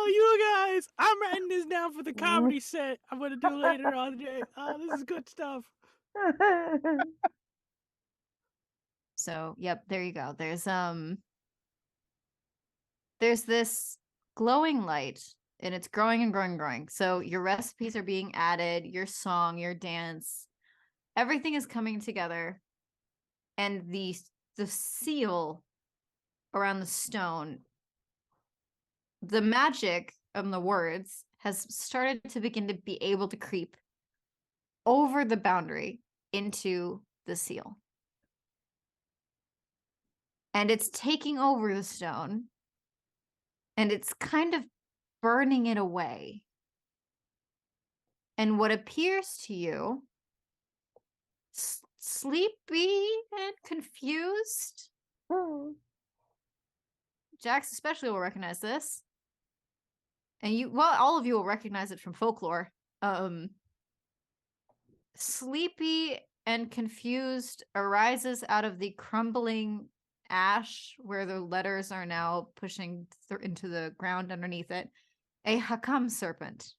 you guys! I'm writing this down for the comedy set I'm gonna do later on today. Oh, this is good stuff. So, yep, there you go. There's this glowing light, and it's growing and growing and growing. So your recipes are being added, your song, your dance, everything is coming together, and the seal around the stone, the magic of the words has started to begin to be able to creep over the boundary into the seal. And it's taking over the stone. And it's kind of burning it away. And what appears to you, sleepy and confused. Jax especially will recognize this. And all of you will recognize it from folklore. Sleepy and confused arises out of the crumbling ash where the letters are now pushing into the ground underneath it. A Hakam serpent.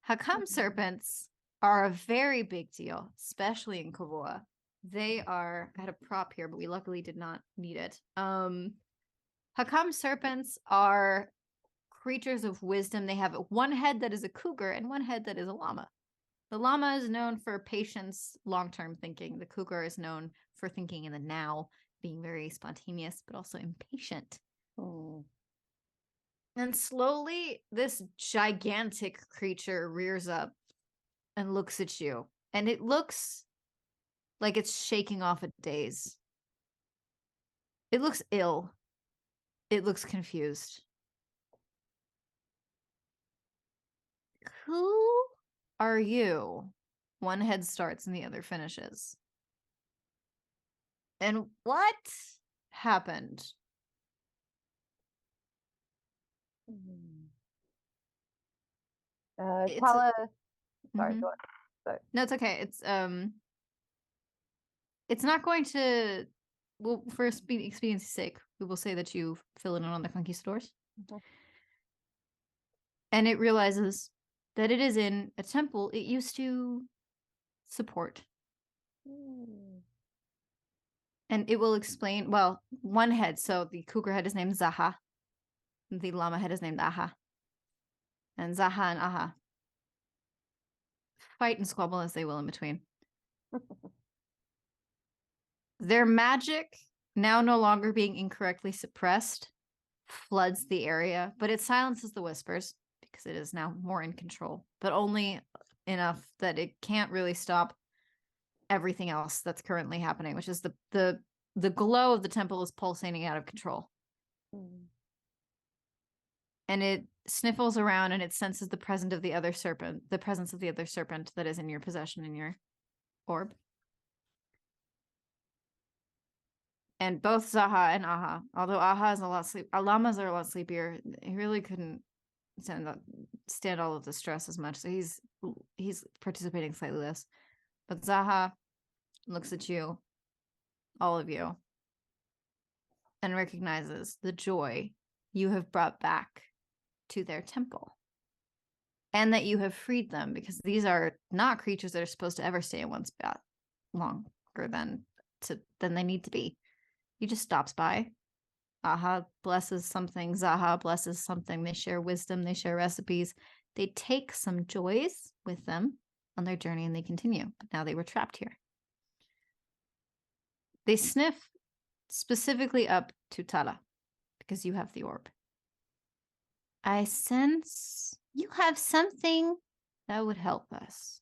Hakam serpents are a very big deal, especially in Koboa. They are, I had a prop here, but we luckily did not need it. Hakam serpents are creatures of wisdom. They have one head that is a cougar and one head that is a llama. The llama is known for patience, long-term thinking. The cougar is known for thinking in the now, being very spontaneous, but also impatient. And slowly, this gigantic creature rears up and looks at you. And it looks like it's shaking off a daze. It looks ill. It looks confused. Who are you? One head starts and the other finishes. And what happened? Tala. Sorry, Mhm. go on. Sorry. No, it's okay. It's not going to. Well, for expediency's sake, we will say that you fill it in on the conquistadors. Okay. And it realizes that it is in a temple it used to support. And it will explain, well, one head. So the cougar head is named Zaha. The llama head is named Aha. And Zaha and Aha fight and squabble as they will in between. Their magic, now no longer being incorrectly suppressed, floods the area, but it silences the whispers because it is now more in control, but only enough that it can't really stop everything else that's currently happening, which is the glow of the temple is pulsating out of control. And it sniffles around and it senses the presence of the other serpent that is in your possession in your orb. And both Zaha and Aha, although Aha is a lot llamas are a lot sleepier. He really couldn't stand all of the stress as much, so he's participating slightly less. But Zaha looks at you, all of you, and recognizes the joy you have brought back to their temple. And that you have freed them, because these are not creatures that are supposed to ever stay in one spot longer than they need to be. He just stops by. Aha blesses something. Zaha blesses something. They share wisdom. They share recipes. They take some joys with them on their journey and they continue. But now they were trapped here. They sniff specifically up to Tala because you have the orb. I sense you have something that would help us.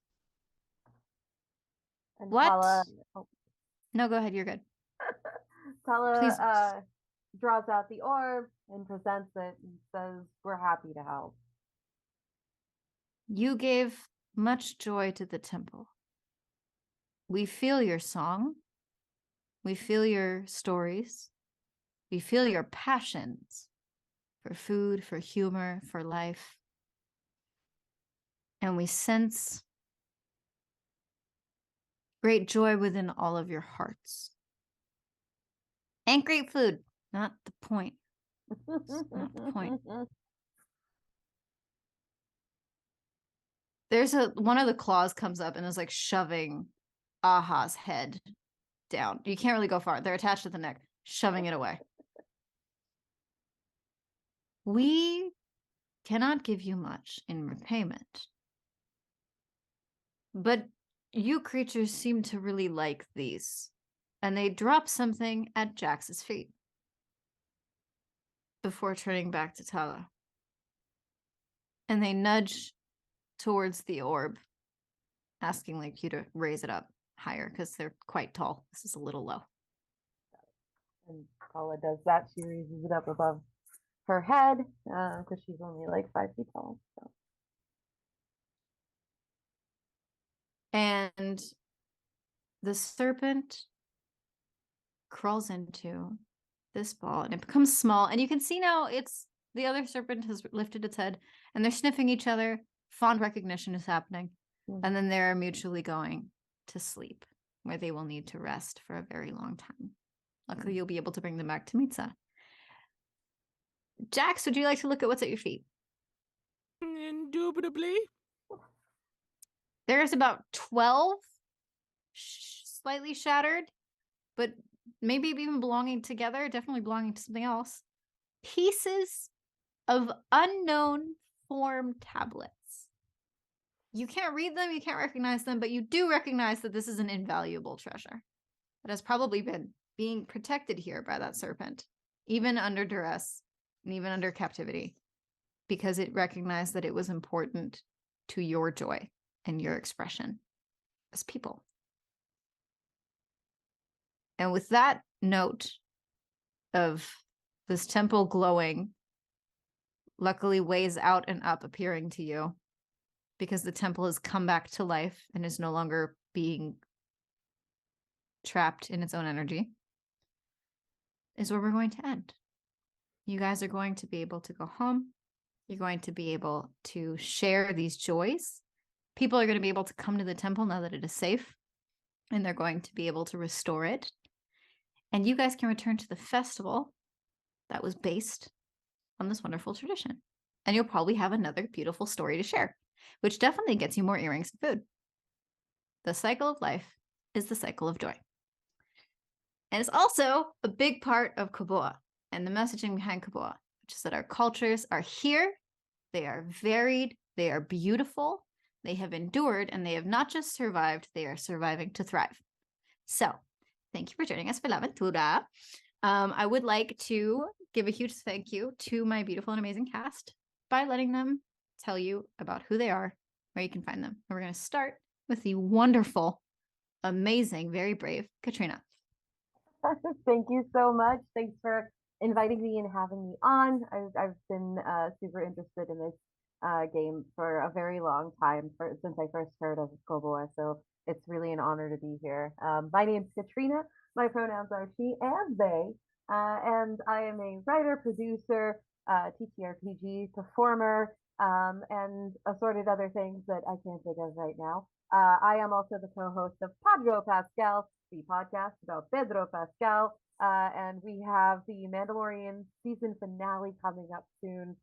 And What? Tala, No, go ahead. You're good. Tala draws out the orb and presents it and says, "We're happy to help." You gave much joy to the temple. We feel your song. We feel your stories. We feel your passions for food, for humor, for life. And we sense great joy within all of your hearts. And great food. Not the point. That's not the point. There's one of the claws comes up and is like shoving Aha's head down. You can't really go far. They're attached to the neck, shoving it away. We cannot give you much in repayment. But you creatures seem to really like these. And they drop something at Jax's feet before turning back to Tala. And they nudge towards the orb, asking like you to raise it up higher because they're quite tall. This is a little low. And Tala does that. She raises it up above her head because she's only like 5 feet tall. So. And the serpent crawls into this ball and it becomes small. And you can see now the other serpent has lifted its head and they're sniffing each other. Fond recognition is happening. Mm-hmm. And then they're mutually going to sleep, where they will need to rest for a very long time. Luckily, you'll be able to bring them back to Mitsa. Jax, would you like to look at what's at your feet? Indubitably. There's about 12 slightly shattered, but maybe even belonging together, definitely belonging to something else, pieces of unknown form tablets. You can't read them, you can't recognize them, but you do recognize that this is an invaluable treasure that has probably been being protected here by that serpent, even under duress and even under captivity, because it recognized that it was important to your joy and your expression as people. And with that note of this temple glowing, luckily ways out and up appearing to you, because the temple has come back to life and is no longer being trapped in its own energy, is where we're going to end. You guys are going to be able to go home. You're going to be able to share these joys. People are going to be able to come to the temple now that it is safe, and they're going to be able to restore it. And you guys can return to the festival that was based on this wonderful tradition. And you'll probably have another beautiful story to share, which definitely gets you more earrings and food. The cycle of life is the cycle of joy. And it's also a big part of Koboa and the messaging behind Koboa, which is that our cultures are here, they are varied, they are beautiful, they have endured, and they have not just survived, they are surviving to thrive. So, thank you for joining us for L'Aventura. I would like to give a huge thank you to my beautiful and amazing cast by letting them tell you about who they are, where you can find them. And we're going to start with the wonderful, amazing, very brave Catrina. Thank you so much. Thanks for inviting me and having me on. I've been super interested in this game for a very long time, since I first heard of Koboa. So it's really an honor to be here. My name's Catrina. My pronouns are she and they. And I am a writer, producer, TTRPG performer, and assorted other things that I can't think of right now. I am also the co-host of Podro Pascal, the podcast about Pedro Pascal. And we have the Mandalorian season finale coming up soon,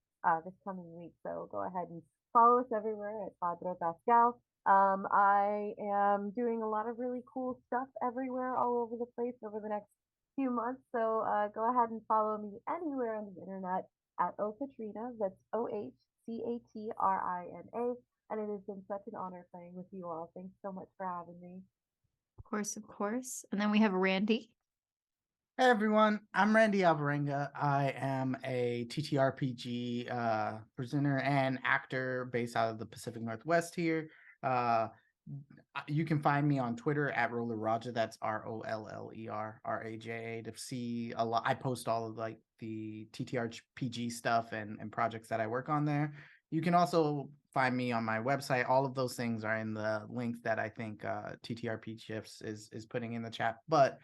this coming week. So go ahead and follow us everywhere at Podro Pascal. I am doing a lot of really cool stuff everywhere, all over the place over the next few months. So go ahead and follow me anywhere on the internet at Catrina. That's OHCATRINA. And it has been such an honor playing with you all. Thanks so much for having me. Of course, of course. And then we have Randy. Hey everyone, I'm Randy Alvarenga. I am a TTRPG presenter and actor based out of the Pacific Northwest here. You can find me on Twitter at Roller Raja. That's ROLLERRAJA to see a lot. I post all of like the TTRPG stuff and projects that I work on there. You can also find me on my website. All of those things are in the link that I think TTRP Shifts is putting in the chat. But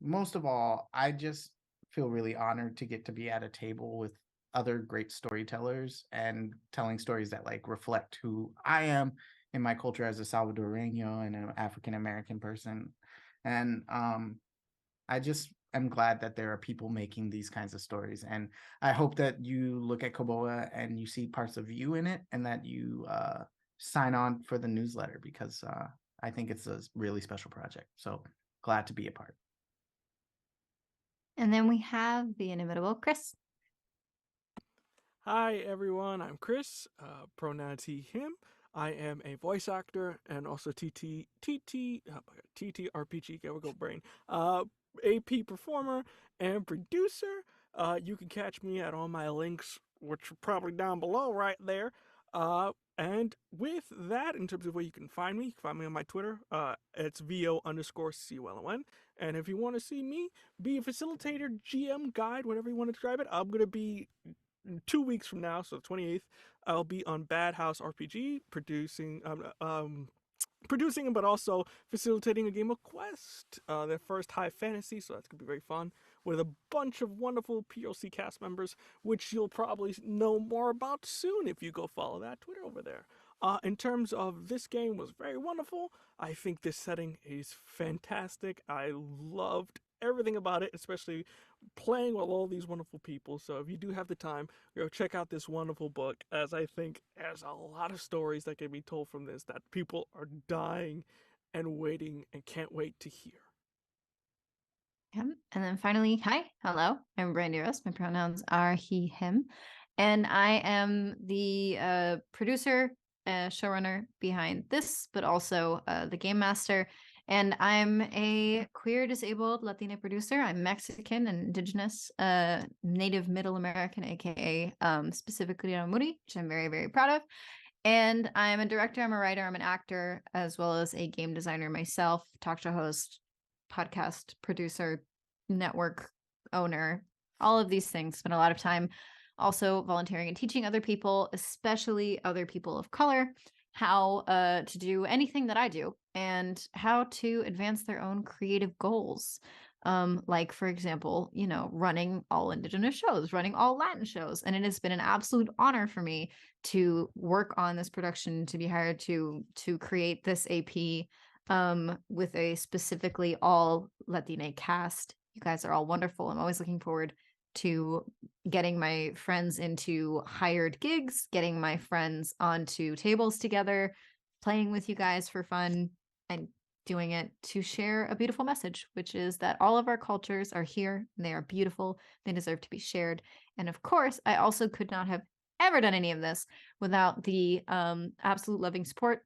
most of all, I just feel really honored to get to be at a table with other great storytellers and telling stories that like reflect who I am in my culture as a Salvadoreño and an African American person. And I just am glad that there are people making these kinds of stories. And I hope that you look at Koboa and you see parts of you in it, and that you sign on for the newsletter, because I think it's a really special project. So glad to be a part. And then we have the inimitable Chris. Hi everyone, I'm Chris, pronouns he, him. I am a voice actor and also TTRPG, go brain, AP performer and producer. You can catch me at all my links, which are probably down below right there. And with that, in terms of where you can find me on my Twitter. It's VO_CULON. And if you want to see me be a facilitator, GM, guide, whatever you want to describe it, I'm going to be 2 weeks from now, so the 28th, I'll be on Bad House RPG producing but also facilitating a game of Quest, their first high fantasy, so that's going to be very fun, with a bunch of wonderful PLC cast members, which you'll probably know more about soon if you go follow that Twitter over there. In terms of this game was very wonderful. I think this setting is fantastic. I loved everything about it, especially playing with all these wonderful people. So if you do have the time, go check out this wonderful book, as I think there's a lot of stories that can be told from this that people are dying and waiting and can't wait to hear. And then finally, hi, hello, I'm Brandy Rose. My pronouns are he, him. And I am the producer, showrunner behind this, but also the game master. And I'm a queer, disabled Latina producer. I'm Mexican and indigenous, Native Middle American, aka specifically Amuri, which I'm very, very proud of. And I'm a director, I'm a writer, I'm an actor, as well as a game designer myself, talk show host, podcast producer, network owner, all of these things. Spend a lot of time also volunteering and teaching other people, especially other people of color, how to do anything that I do and how to advance their own creative goals. Like, for example, running all Indigenous shows, running all Latin shows. And it has been an absolute honor for me to work on this production, to be hired to create this AP with a specifically all Latina cast. You guys are all wonderful. I'm always looking forward to getting my friends into hired gigs, getting my friends onto tables together, playing with you guys for fun, and doing it to share a beautiful message, which is that all of our cultures are here and they are beautiful. They deserve to be shared. And of course, I also could not have ever done any of this without the absolute loving support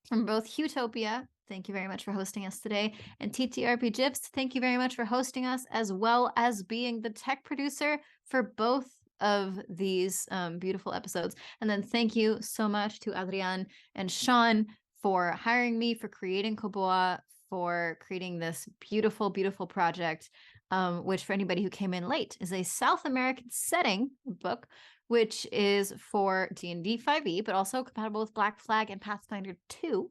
from both Utopia. Thank you very much for hosting us today. And TTRP Gyps, thank you very much for hosting us, as well as being the tech producer for both of these beautiful episodes. And then thank you so much to Adrian and Sean for hiring me, for creating Koboa, for creating this beautiful, beautiful project, which for anybody who came in late is a South American setting book, which is for D&D 5e, but also compatible with Black Flag and Pathfinder 2.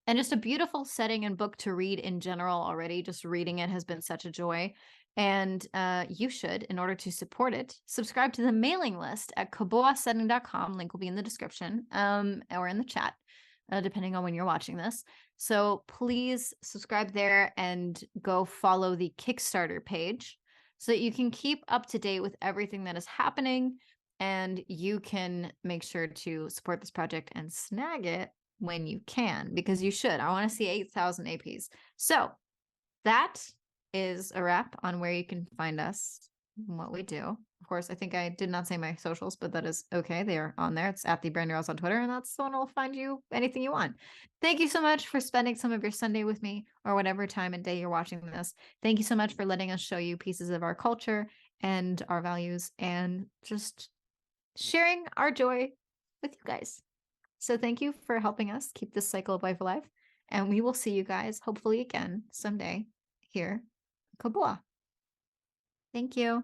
And just a beautiful setting and book to read in general already. Just reading it has been such a joy. And you should, in order to support it, subscribe to the mailing list at koboasetting.com. Link will be in the description or in the chat, depending on when you're watching this. So please subscribe there and go follow the Kickstarter page so that you can keep up to date with everything that is happening. And you can make sure to support this project and snag it when you can, because you should. I want to see 8,000 APs. So that is a wrap on where you can find us and what we do. Of course, I think I did not say my socials, but that is okay. They are on there. It's at the Brandy Rose on Twitter, and that's the one that will find you anything you want. Thank you so much for spending some of your Sunday with me, or whatever time and day you're watching this. Thank you so much for letting us show you pieces of our culture and our values, and just sharing our joy with you guys. So thank you for helping us keep this cycle of life alive. And we will see you guys hopefully again someday here in Koboa. Thank you.